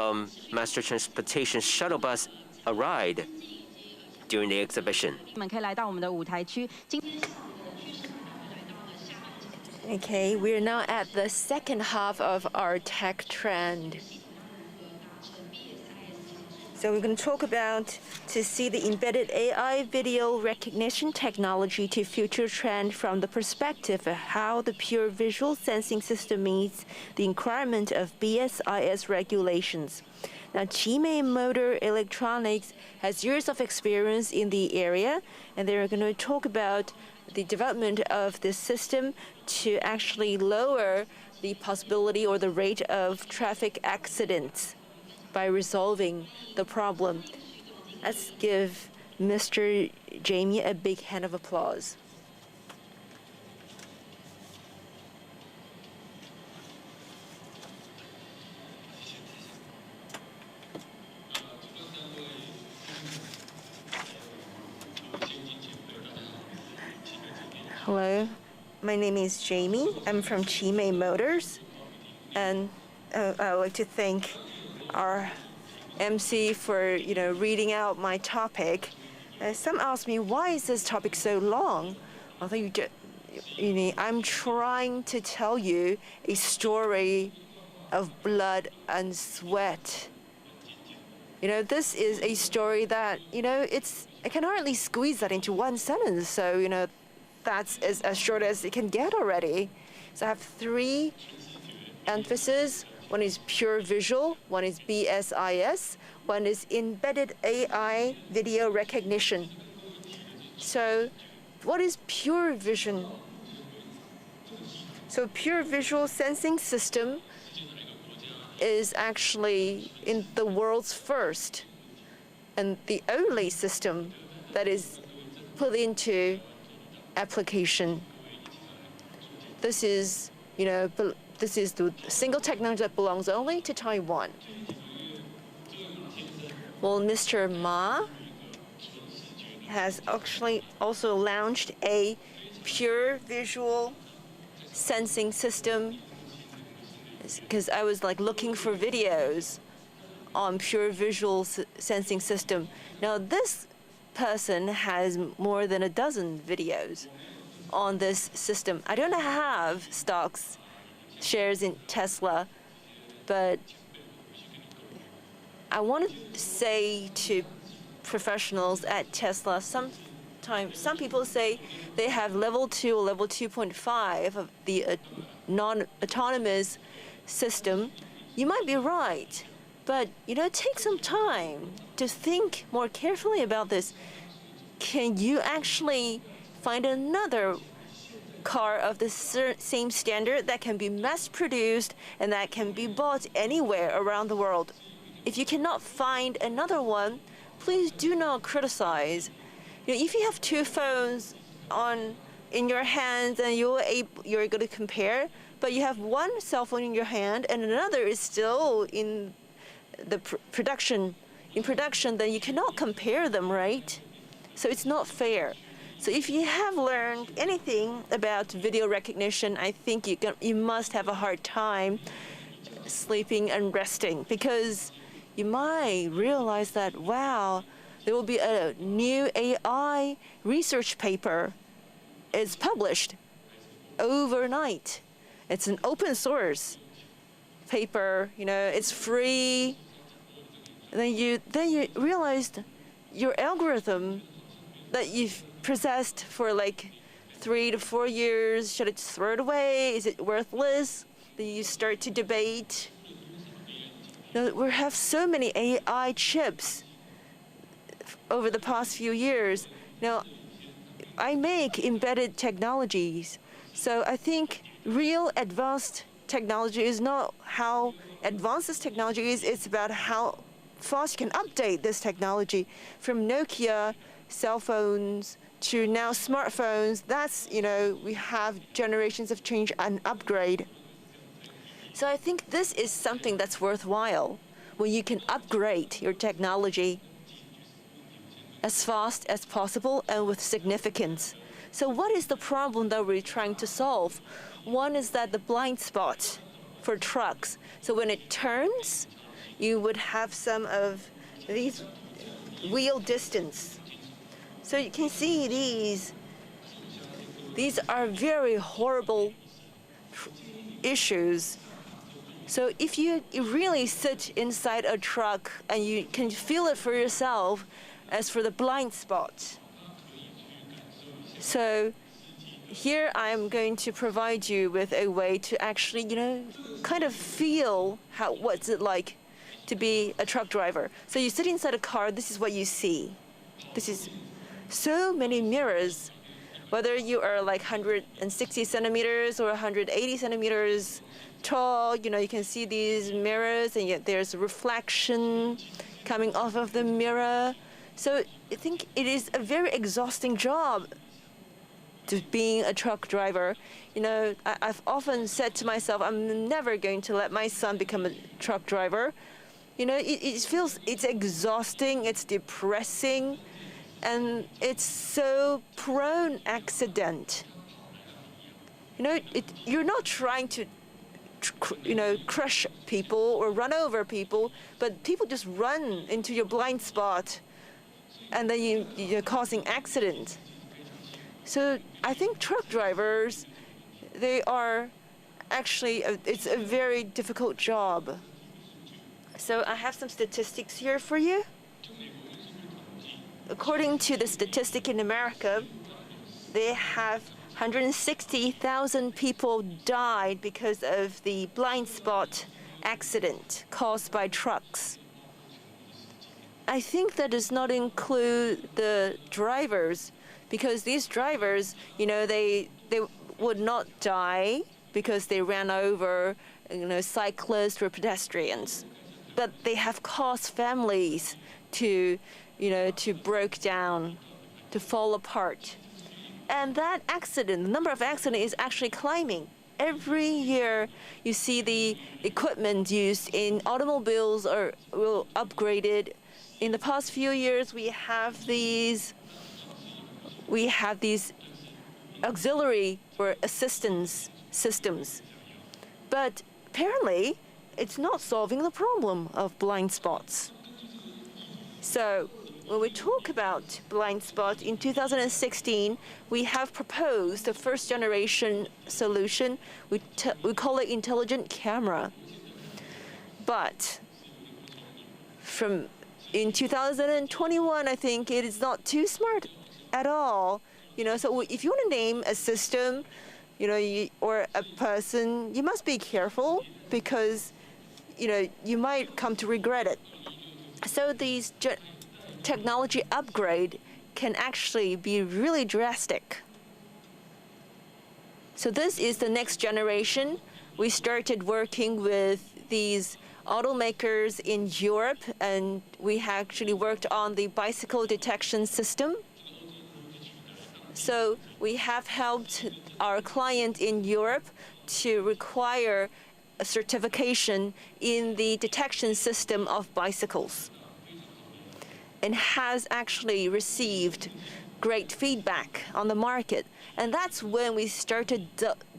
Master Transportation shuttle bus a ride during the exhibition. Okay, we're now at the second half of our tech trend. So we're going to talk about to see the embedded AI video recognition technology to future trend from the perspective of how the pure visual sensing system meets the requirement of BSIS regulations. Now, CHIMEI Motor Electronics has years of experience in the area, and they're going to talk about the development of this system to actually lower the possibility or the rate of traffic accidents by resolving the problem. Let's give Mr. Jamie a big hand of applause. Hello, my name is Jamie. I'm from CHIMEI Motors, and I would like to thank our MC for reading out my topic. Some ask me, why is this topic so long? I think I'm trying to tell you a story of blood and sweat. This is a story that I can hardly squeeze that into one sentence. So that's as short as it can get already. So I have 3 emphases. One is pure visual, one is BSIS, one is embedded AI video recognition. So what is pure vision? So pure visual sensing system is actually in the world's first and the only system that is put into application. This is, this is the single technology that belongs only to Taiwan. Well, Mr. Ma has actually also launched a pure visual sensing system, because I was looking for videos on pure visual sensing system. Now this person has more than a dozen videos on this system. I don't have stocks, shares in Tesla, but I want to say to professionals at Tesla, some people say they have level 2 or level 2.5 of the non-autonomous system. You might be right, but take some time to think more carefully about this. Can you actually find another car of the same standard that can be mass-produced and that can be bought anywhere around the world? If you cannot find another one, please do not criticize. If you have two phones in your hands and you're going to compare, but you have one cell phone in your hand and another is still in the production, then you cannot compare them, right? So it's not fair. So if you have learned anything about video recognition, I think you must have a hard time sleeping and resting, because you might realize that, wow, there will be a new AI research paper. It's published overnight. It's an open source paper, it's free. Then you realized your algorithm that you've possessed for like 3 to 4 years, should I just throw it away? Is it worthless? Then you start to debate. We have so many AI chips over the past few years. Now, I make embedded technologies, so I think real advanced technology is not how advanced this technology is, it's about how fast you can update this technology. From Nokia cell phones to now smartphones, that's, we have generations of change and upgrade. So I think this is something that's worthwhile, when you can upgrade your technology as fast as possible and with significance. So what is the problem that we're trying to solve? One is that the blind spot for trucks. So when it turns, you would have some of these wheel distance. So you can see these are very horrible issues. So if you really sit inside a truck and you can feel it for yourself, as for the blind spot. So here I'm going to provide you with a way to actually, kind of feel what's it like to be a truck driver. So you sit inside a car, this is what you see. This is so many mirrors, whether you are like 160 centimeters or 180 centimeters tall, you can see these mirrors, and yet there's reflection coming off of the mirror. So I think it is a very exhausting job to being a truck driver. I've often said to myself, I'm never going to let my son become a truck driver. It feels, it's exhausting, it's depressing, and it's so prone accident. You're not trying to crush people or run over people, but people just run into your blind spot, and then you're causing accidents. So I think truck drivers, they are actually, it's a very difficult job. So I have some statistics here for you. According to the statistic in America, they have 160,000 people died because of the blind spot accident caused by trucks. I think that does not include the drivers, because these drivers, they would not die because they ran over, cyclists or pedestrians, but they have caused families to break down, to fall apart. And that accident, the number of accidents is actually climbing. Every year, you see the equipment used in automobiles are upgraded. In the past few years, we have these auxiliary or assistance systems. But apparently, it's not solving the problem of blind spots. So when we talk about blind spot, in 2016, we have proposed the first generation solution. We call it intelligent camera. But in 2021, I think it is not too smart at all. So if you want to name a system, or a person, you must be careful because, you might come to regret it. So these technology upgrade can actually be really drastic. So this is the next generation. We started working with these automakers in Europe, and we actually worked on the bicycle detection system. So we have helped our client in Europe to require a certification in the detection system of bicycles, and has actually received great feedback on the market. And that's when we started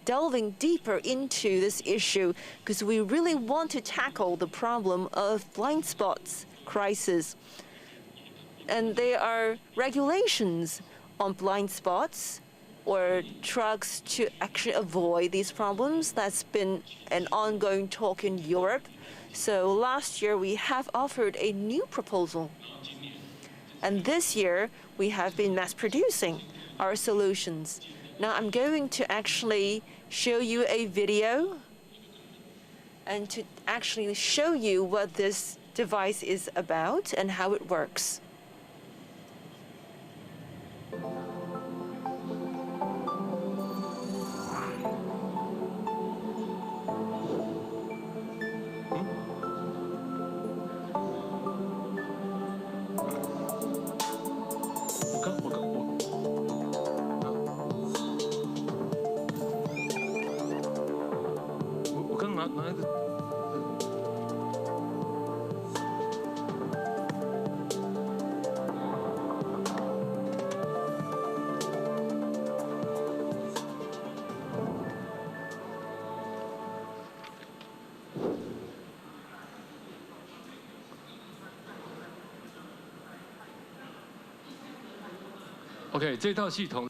delving deeper into this issue, because we really want to tackle the problem of blind spots crisis. And there are regulations on blind spots or trucks to actually avoid these problems. That's been an ongoing talk in Europe. So last year we have offered a new proposal. And this year we have been mass producing our solutions. Now I'm going to actually show you a video and to actually show you what this device is about and how it works. Okay, 这套系统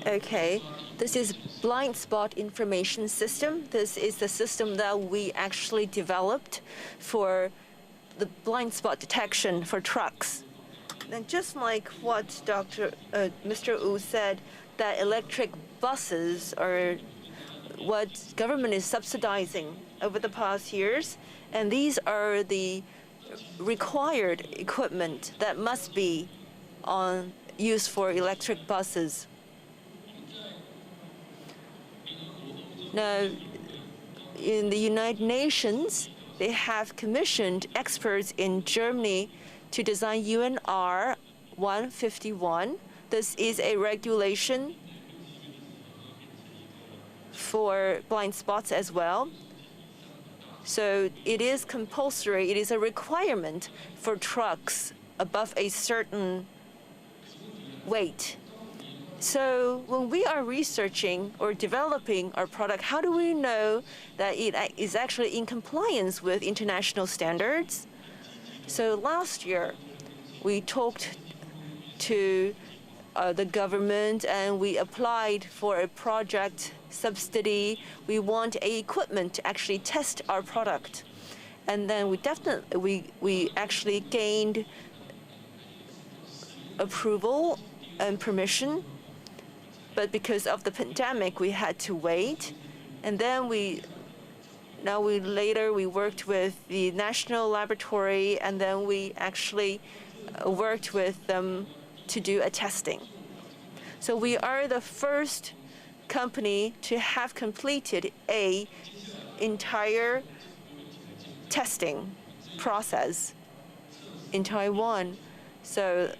Okay, this is blind spot information system. This is the system that we actually developed for the blind spot detection for trucks. And just like what Mr. Wu said, that electric buses are what government is subsidizing over the past years, and these are the required equipment that must be used for electric buses. Now, in the United Nations, they have commissioned experts in Germany to design UNR 151. This is a regulation for blind spots as well. So it is compulsory, it is a requirement for trucks above a certain weight. So when we are researching or developing our product, how do we know that it is actually in compliance with international standards? So last year, we talked to the government and we applied for a project subsidy. We want equipment to actually test our product. And then we actually gained approval and permission. But because of the pandemic, we had to wait. And then we worked with the national laboratory, and then we actually worked with them to do a testing. So we are the first company to have completed an entire testing process in Taiwan. So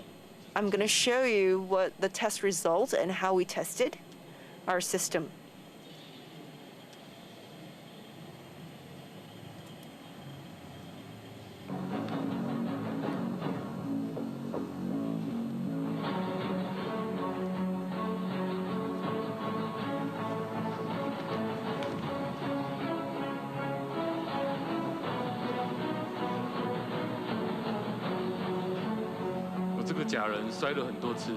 I'm going to show you what the test results and how we tested our system. 这个假人摔了很多次。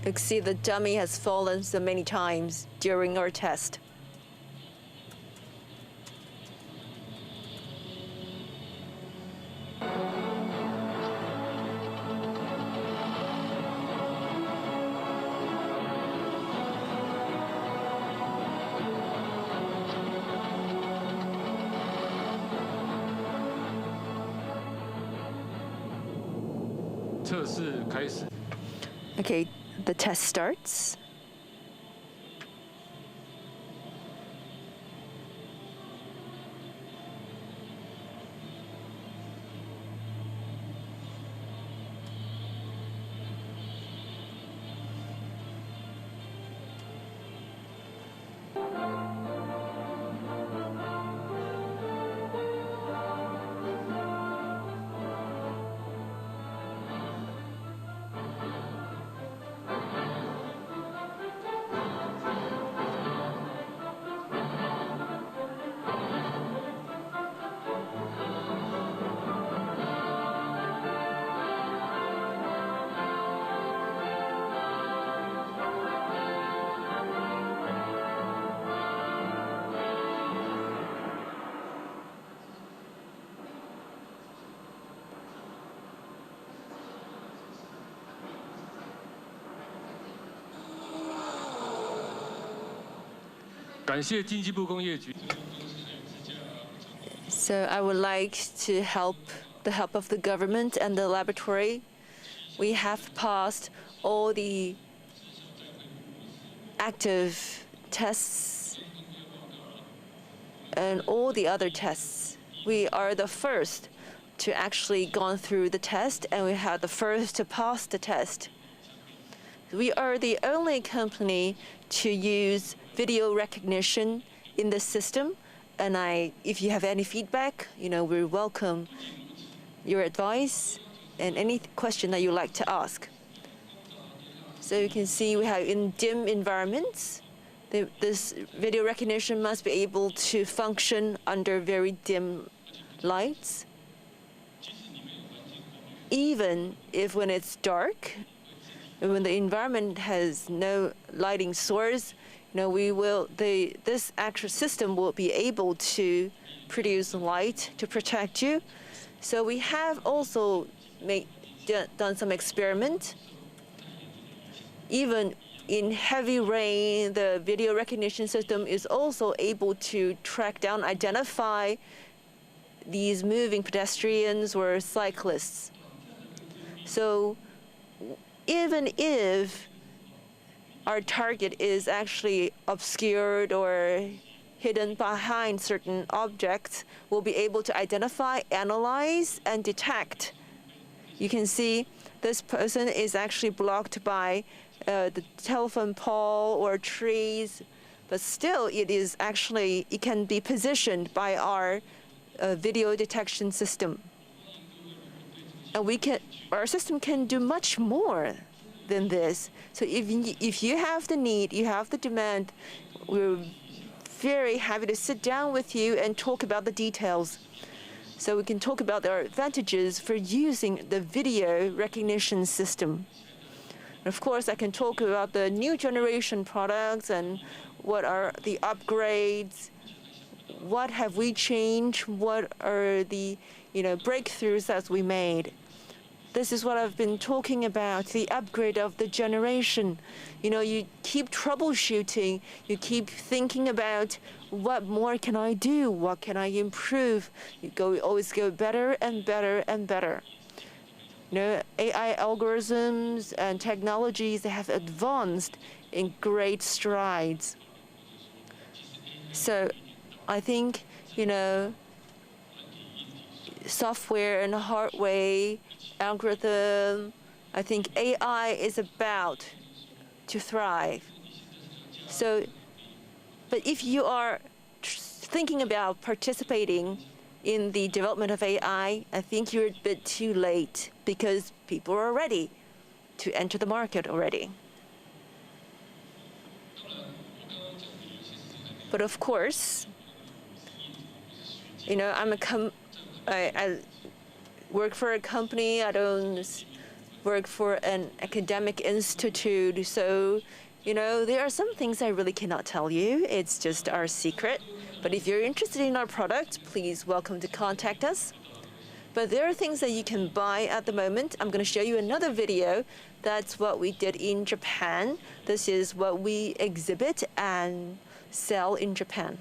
You can see the dummy has fallen so many times during our test. Okay, the test starts. So I would like to help the help of the government and the laboratory. We have passed all the active tests and all the other tests. We are the first to actually gone through the test, and we are the first to pass the test. We are the only company to use video recognition in the system, and if you have any feedback, we welcome your advice and any question that you like to ask. So you can see we have in dim environments, this video recognition must be able to function under very dim lights. Even if when it's dark, when the environment has no lighting source, this actual system will be able to produce light to protect you. So we have also done some experiment. Even in heavy rain, the video recognition system is also able to track down, identify these moving pedestrians or cyclists. So even if our target is actually obscured or hidden behind certain objects, we'll be able to identify, analyze, and detect. You can see this person is actually blocked by the telephone pole or trees, but still it can be positioned by our video detection system. And our system can do much more than this. So if you have the need, you have the demand, we're very happy to sit down with you and talk about the details. So we can talk about our advantages for using the video recognition system. And of course, I can talk about the new generation products and what are the upgrades, what have we changed, what are the breakthroughs that we made. This is what I've been talking about, the upgrade of the generation. You keep troubleshooting, you keep thinking about what more can I do, what can I improve. You always go better and better and better. AI algorithms and technologies, they have advanced in great strides. So I think, software and hardware, algorithm, I think AI is about to thrive. So, but if you are thinking about participating in the development of AI, I think you're a bit too late because people are ready to enter the market already. But of course, I work for a company. I don't work for an academic institute. So, there are some things I really cannot tell you. It's just our secret. But if you're interested in our product, please welcome to contact us. But there are things that you can buy at the moment. I'm going to show you another video. That's what we did in Japan. This is what we exhibit and sell in Japan.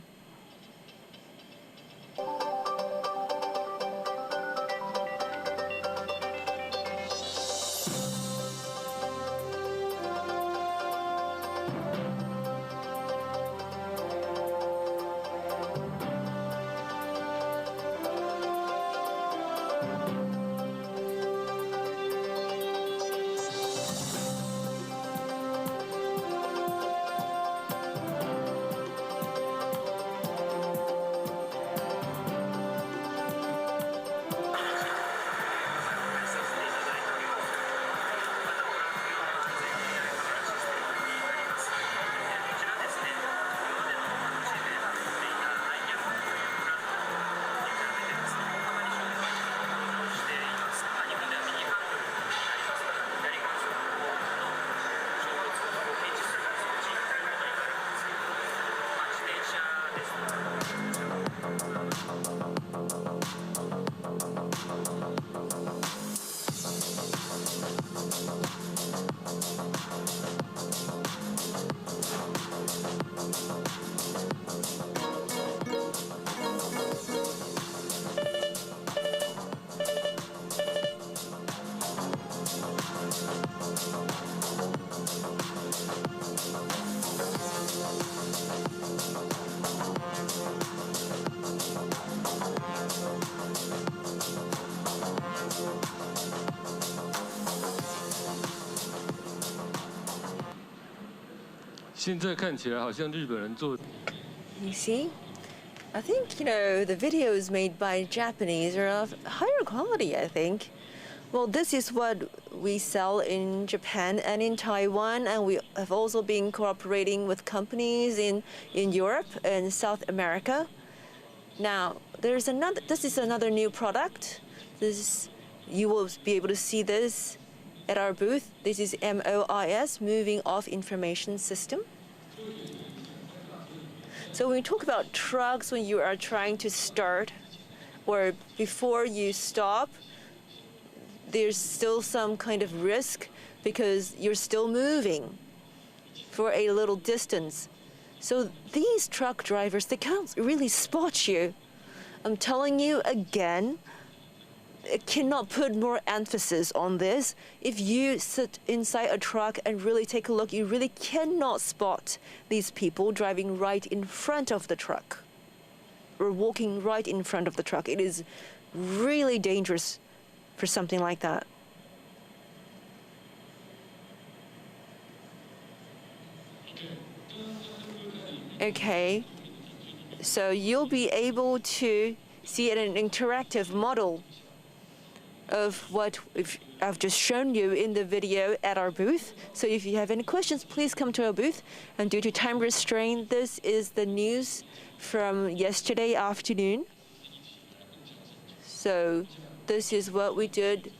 现在看起来好像日本人做。You see? I think, the videos made by Japanese are of higher quality, I think. Well, this is what we sell in Japan and in Taiwan, and we have also been cooperating with companies in Europe and South America. Now, this is another new product. You will be able to see this at our booth. This is MOIS, Moving Off Information System. So when we talk about trucks, when you are trying to start or before you stop, there's still some kind of risk because you're still moving for a little distance. So these truck drivers, they can't really spot you. I'm telling you again, I cannot put more emphasis on this. If you sit inside a truck and really take a look, you really cannot spot these people driving right in front of the truck or walking right in front of the truck. It is really dangerous for something like that. Okay, so you'll be able to see an interactive model of what I've just shown you in the video at our booth. So if you have any questions, please come to our booth. And due to time restraint, this is the news from yesterday afternoon. So this is what we did.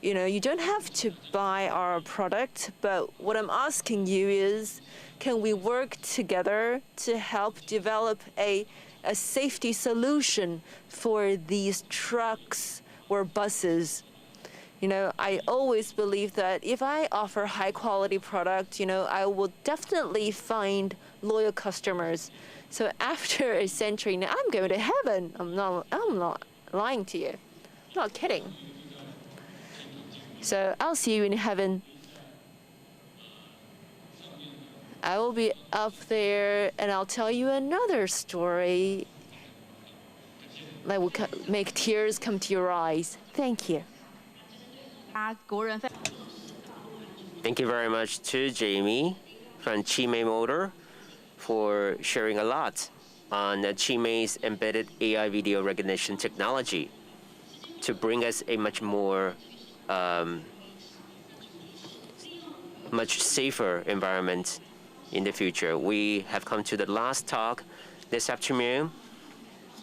You don't have to buy our product, but what I'm asking you is, can we work together to help develop a safety solution for these trucks or buses? I always believe that if I offer high quality product, I will definitely find loyal customers. So after a century now, I'm going to heaven. I'm not lying to you. I'm not kidding. So I'll see you in heaven. I will be up there and I'll tell you another story that will make tears come to your eyes. Thank you. Thank you very much to Jamie from CHIMEI Motor for sharing a lot on CHIMEI's embedded AI video recognition technology to bring us a much more, much safer environment in the future. We have come to the last talk this afternoon.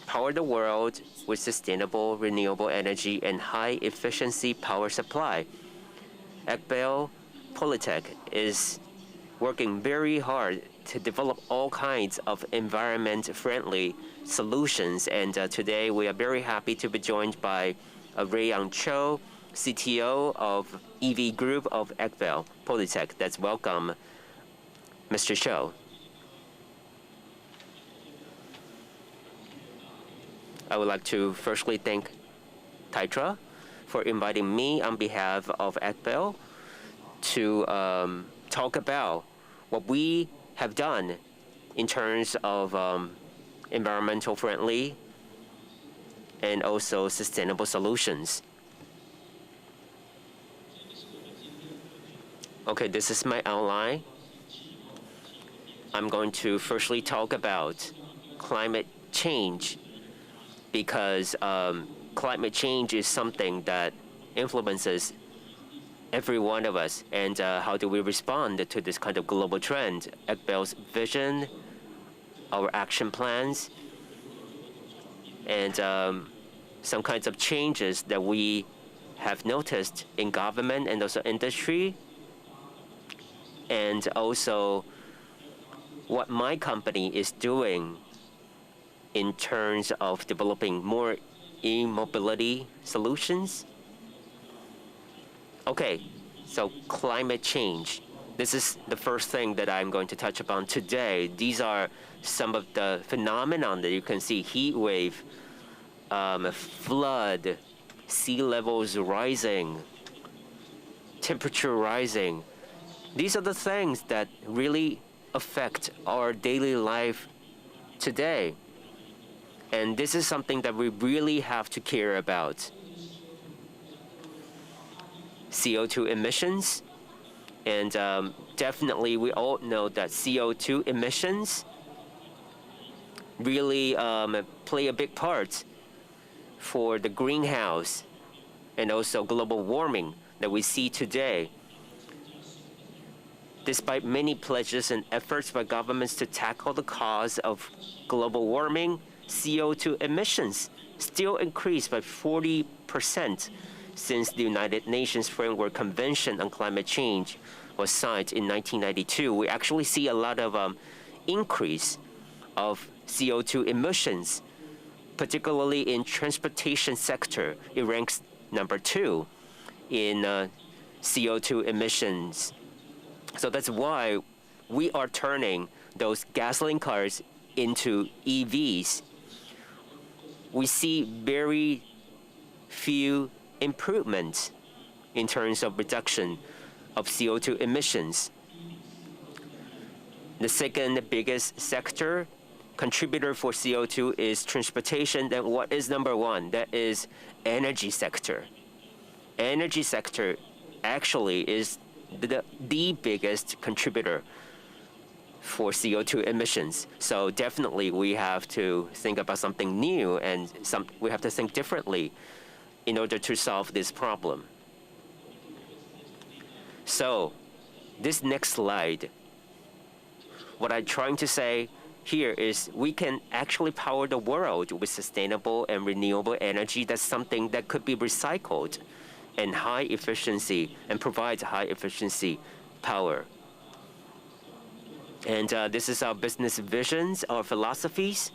Power the world with sustainable renewable energy and high efficiency power supply. GroupAcBel, Polytech is working very hard to develop all kinds of environment-friendly solutions. And today we are very happy to be joined by Rayoung Chiu, CTO of EV Group of GroupAcBel, Polytech. Let's welcome Mr. Chiu. I would like to firstly thank Taitra for inviting me on behalf of GroupAcBel to talk about what we have done in terms of environmental friendly and also sustainable solutions. Okay, this is my outline. I'm going to firstly talk about climate change because climate change is something that influences every one of us, and how do we respond to this kind of global trend? GroupAcBel's vision, our action plans, and some kinds of changes that we have noticed in government and also industry, and also what my company is doing in terms of developing more e-mobility solutions. Okay, so climate change. This is the first thing that I'm going to touch upon today. These are some of the phenomenon that you can see: heat wave, flood, sea levels rising, temperature rising. These are the things that really affect our daily life today. And this is something that we really have to care about. CO2 emissions, and definitely we all know that CO2 emissions really play a big part for the greenhouse and also global warming that we see today. Despite many pledges and efforts by governments to tackle the cause of global warming, CO2 emissions still increased by 40% since the United Nations Framework Convention on Climate Change was signed in 1992. We actually see a lot of increase of CO2 emissions, particularly in transportation sector. It ranks number 2 in CO2 emissions. So that's why we are turning those gasoline cars into EVs. We see very few improvements in terms of reduction of CO2 emissions. The second biggest sector contributor for CO2 is transportation. Then what is number 1? That is energy sector. Energy sector actually is the biggest contributor for CO2 emissions. So definitely we have to think about something new, and we have to think differently in order to solve this problem. So this next slide, what I'm trying to say here is we can actually power the world with sustainable and renewable energy. That's something that could be recycled and high efficiency and provides high efficiency power. And this is our business visions, our philosophies.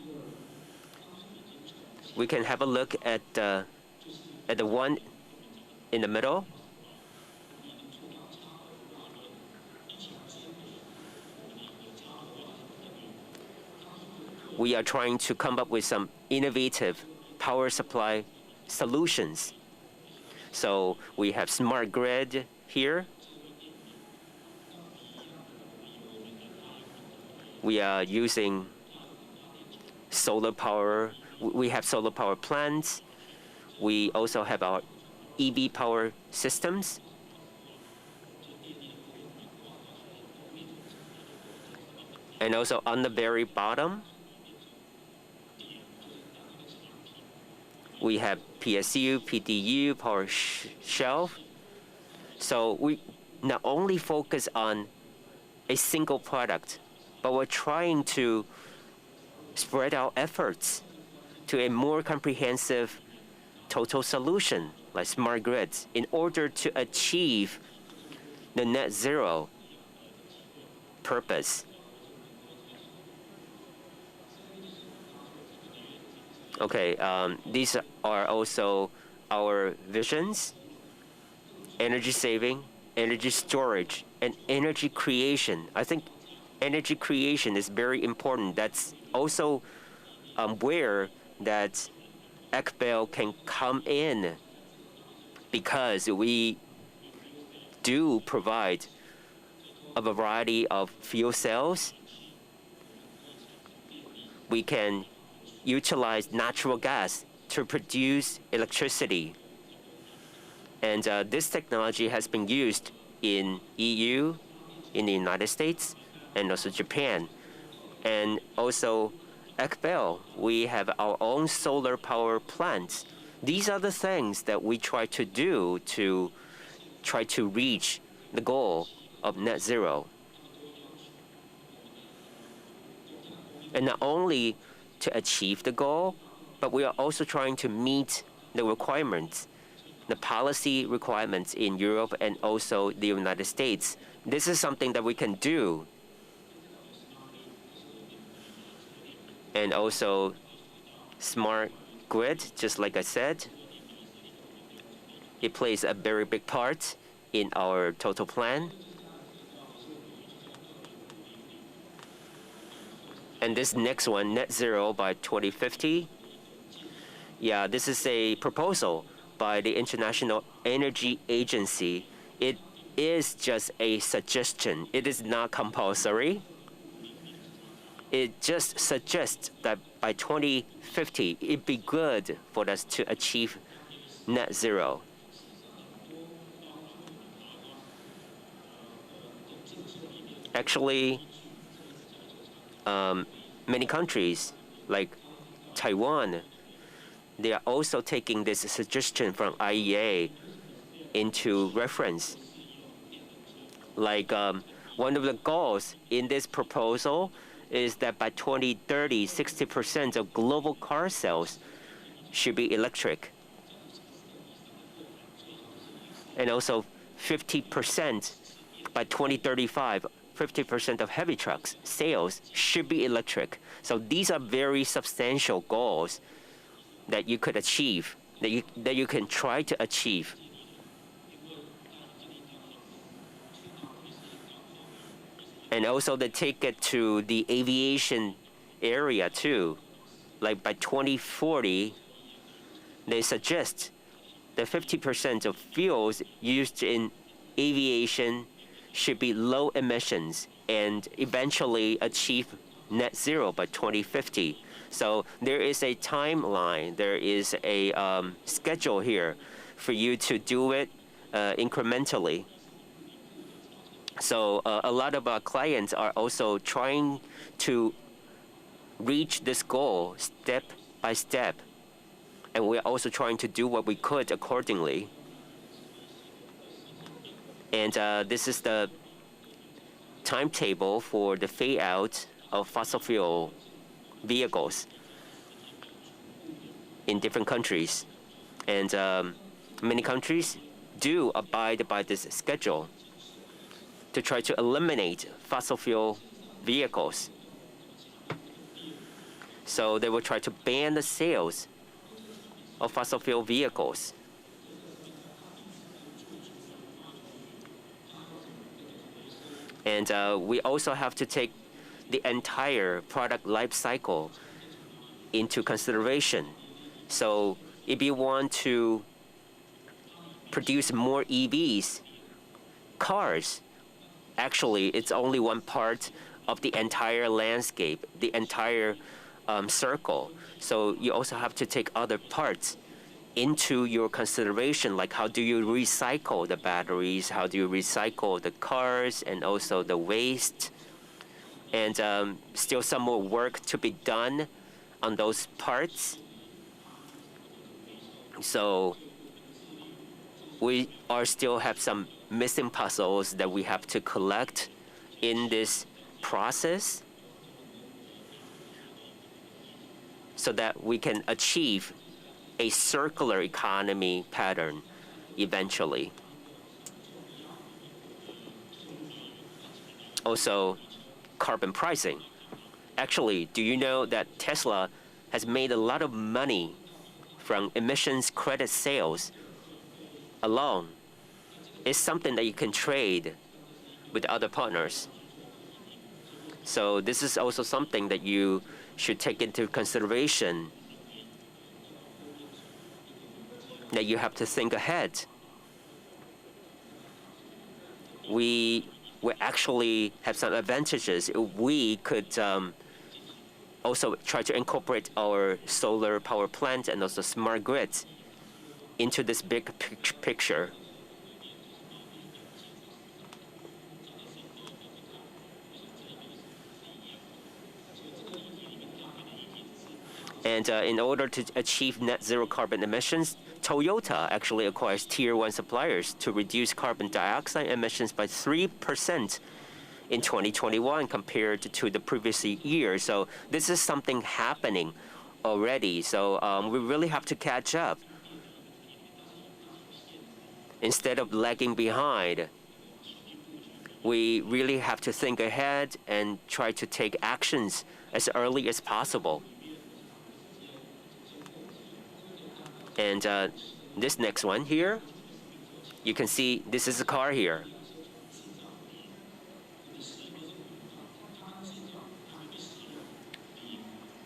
We can have a look at the one in the middle. We are trying to come up with some innovative power supply solutions. So we have smart grid here. We are using solar power. We have solar power plants. We also have our EV power systems. And also on the very bottom, we have PSU, PDU, power shelf. So we not only focus on a single product, but we're trying to spread our efforts to a more comprehensive total solution like smart grids in order to achieve the net zero purpose. Okay, these are also our visions: energy saving, energy storage, and energy creation. I think energy creation is very important. That's also where that LITE-ON can come in, because we do provide a variety of fuel cells. We can utilize natural gas to produce electricity. And this technology has been used in EU, in the United States, and also Japan. And also LITE-ON, we have our own solar power plants. These are the things that we try to do to try to reach the goal of net zero. And not only to achieve the goal, but we are also trying to meet the requirements, the policy requirements in Europe and also the United States. This is something that we can do. And also smart grid, just like I said, it plays a very big part in our total plan. And this next one, net zero by 2050. Yeah, this is a proposal by the International Energy Agency. It is just a suggestion. It is not compulsory. It just suggests that by 2050, it'd be good for us to achieve net zero. Actually, many countries like Taiwan, they are also taking this suggestion from IEA into reference. Like one of the goals in this proposal is that by 2030, 60% of global car sales should be electric. And also 50% by 2035, 50% of heavy trucks sales should be electric. So these are very substantial goals that you could achieve, that you can try to achieve. And also they take it to the aviation area too. Like by 2040, they suggest that 50% of fuels used in aviation should be low emissions and eventually achieve net zero by 2050. So there is a timeline, there is a schedule here for you to do it incrementally. So a lot of our clients are also trying to reach this goal step by step. And we're also trying to do what we could accordingly. And this is the timetable for the fade out of fossil fuel vehicles in different countries. And many countries do abide by this schedule to try to eliminate fossil fuel vehicles. So they will try to ban the sales of fossil fuel vehicles. And we also have to take the entire product life cycle into consideration. So if you want to produce more EVs, cars, actually it's only one part of the entire landscape, the entire circle. So you also have to take other parts into your consideration, like how do you recycle the batteries, how do you recycle the cars, and also the waste. And still some more work to be done on those parts. So we are still have some missing puzzles that we have to collect in this process so that we can achieve a circular economy pattern eventually. also carbon pricing. Actually, do you know that Tesla has made a lot of money from emissions credit sales alone? It's something that you can trade with other partners. So this is also something that you should take into consideration, that you have to think ahead. We actually have some advantages if we could also try to incorporate our solar power plant and also smart grids into this big picture. And in order to achieve net zero carbon emissions, Toyota actually acquires Tier 1 suppliers to reduce carbon dioxide emissions by 3% in 2021 compared to the previous year. So this is something happening already. So we really have to catch up instead of lagging behind. We really have to think ahead and try to take actions as early as possible. And this next one here, you can see this is a car here.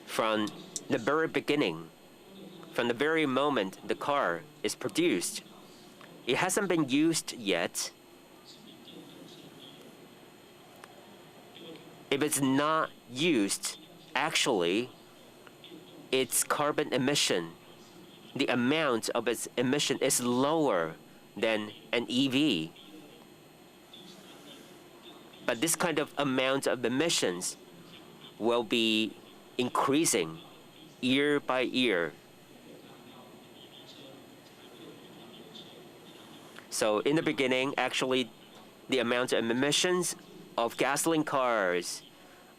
From the very beginning, from the very moment the car is produced, it hasn't been used yet. If it's not used, actually, its carbon emission, the amount of its emission is lower than an EV. But this kind of amount of emissions will be increasing year by year. So in the beginning, actually, the amount of emissions of gasoline cars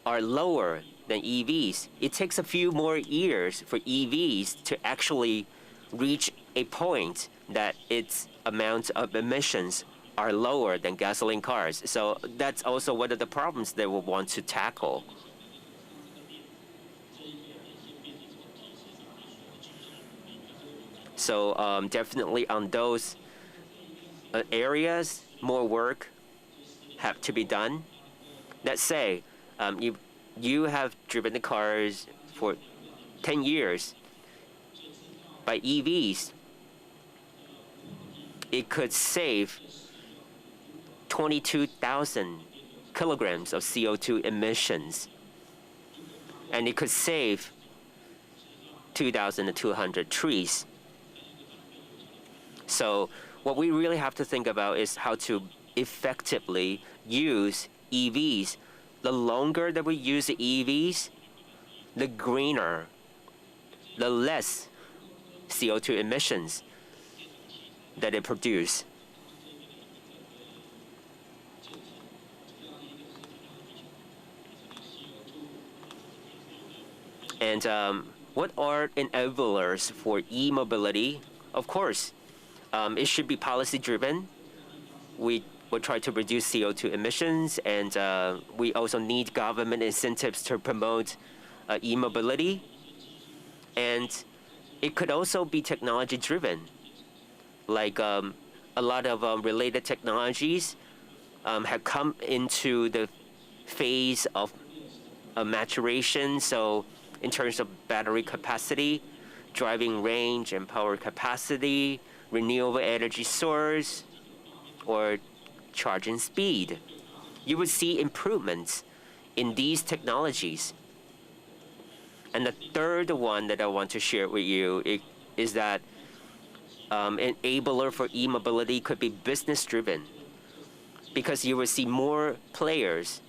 are lower than EVs. It takes a few more years for EVs to actually reach a point that its amount of emissions are lower than gasoline cars. So that's also one of the problems they will want to tackle. So definitely on those areas, more work have to be done. Let's say you have driven the cars for 10 years. By EVs, it could save 22,000 kilograms of CO2 emissions. And it could save 2,200 trees. So what we really have to think about is how to effectively use EVs. The longer that we use the EVs, the greener, the less CO2 emissions that it produces. And what are enablers for e-mobility? Of course, it should be policy driven. We will try to reduce CO2 emissions, and we also need government incentives to promote e-mobility. And it could also be technology driven, like a lot of related technologies have come into the phase of maturation. So in terms of battery capacity, driving range and power capacity, renewable energy source, or charging speed, you would see improvements in these technologies. And the third one that I want to share with you is that enabler for e-mobility could be business-driven, because you will see more players,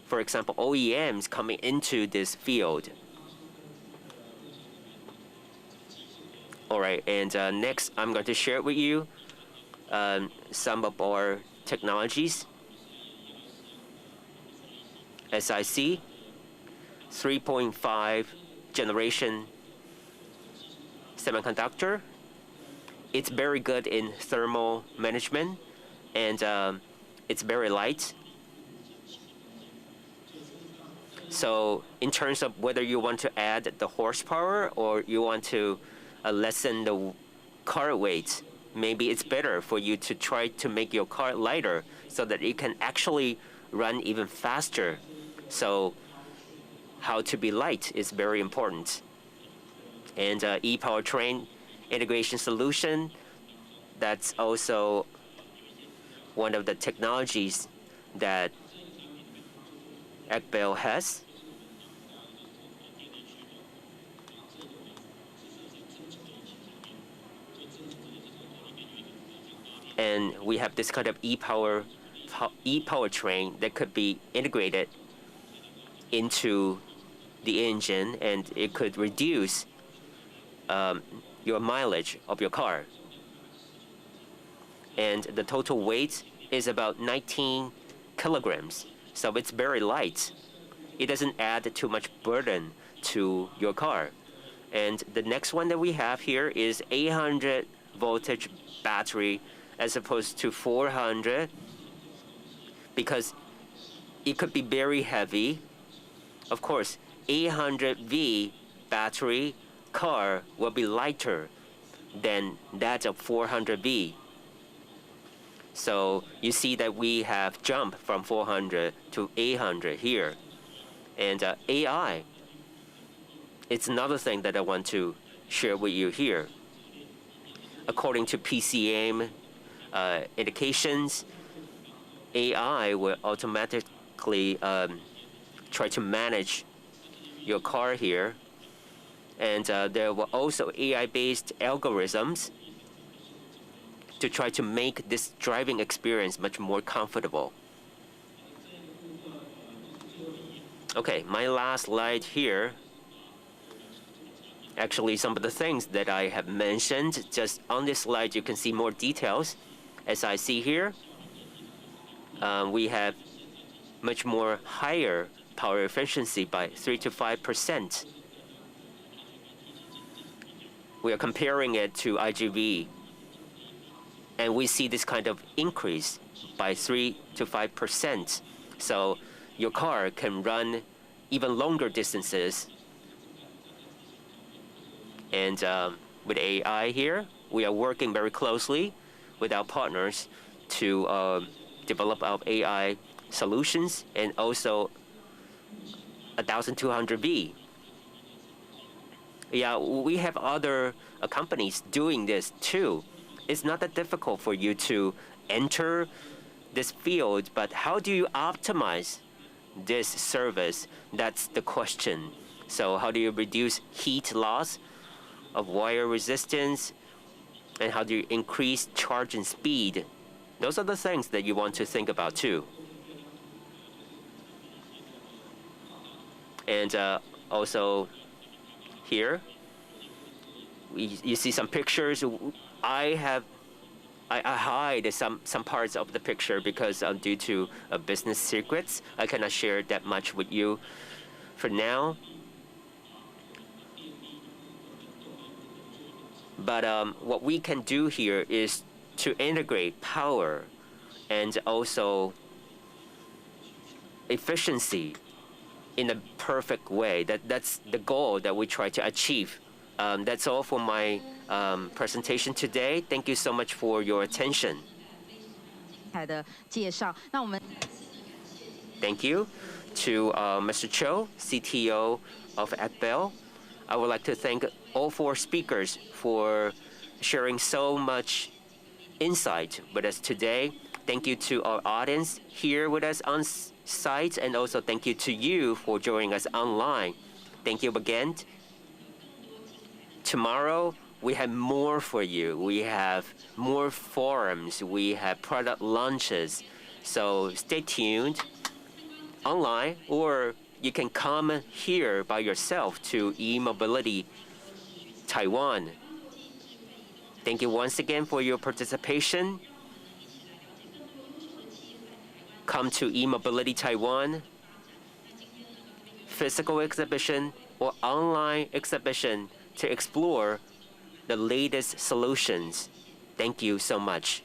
for example, OEMs coming into this field. All right, and next I'm going to share with you some of our technologies. SiC 3.5 generation semiconductor. It's very good in thermal management, and it's very light. So in terms of whether you want to add the horsepower or you want to lessen the car weight, maybe it's better for you to try to make your car lighter so that it can actually run even faster. So how to be light is very important. And e-powertrain integration solution, that's also one of the technologies that ACBel has. And we have this kind of e-powertrain that could be integrated into the engine, and it could reduce your mileage of your car. And the total weight is about 19 kilograms, so it's very light. It doesn't add too much burden to your car. And the next one that we have here is 800 voltage battery as opposed to 400, because it could be very heavy. Of course, 800V battery car will be lighter than that of 400V. So you see that we have jumped from 400 to 800 here. And AI, it's another thing that I want to share with you here. According to PCM indications, AI will automatically try to manage your car here. And there were also AI-based algorithms to try to make this driving experience much more comfortable. Okay, my last slide here. Actually, some of the things that I have mentioned, just on this slide you can see more details. As I see here, we have much more higher power efficiency by 3 to 5%. We are comparing it to IGV, and we see this kind of increase by 3 to 5%. So your car can run even longer distances. And with AI here, we are working very closely with our partners to develop our AI solutions, and also 1200V. Yeah, we have other companies doing this too. It's not that difficult for you to enter this field, but how do you optimize this service? That's the question. So how do you reduce heat loss of wire resistance, and how do you increase charging speed? Those are the things that you want to think about too. And also here, you see some pictures. I hide some parts of the picture because due to business secrets, I cannot share that much with you for now. But what we can do here is to integrate power and also efficiency in a perfect way. That's the goal that we try to achieve. That's all for my presentation today. Thank you so much for your attention. Thank you to Mr. Chiu, CTO of ACBel. I would like to thank all four speakers for sharing so much insight with us today. Thank you to our audience here with us on site, and also thank you to you for joining us online. Thank you again. Tomorrow, we have more for you. We have more forums. We have product launches. So stay tuned online, or you can come here by yourself to e-mobility Taiwan. Thank you once again for your participation. Come to e-mobility Taiwan, physical exhibition or online exhibition, to explore the latest solutions. Thank you so much.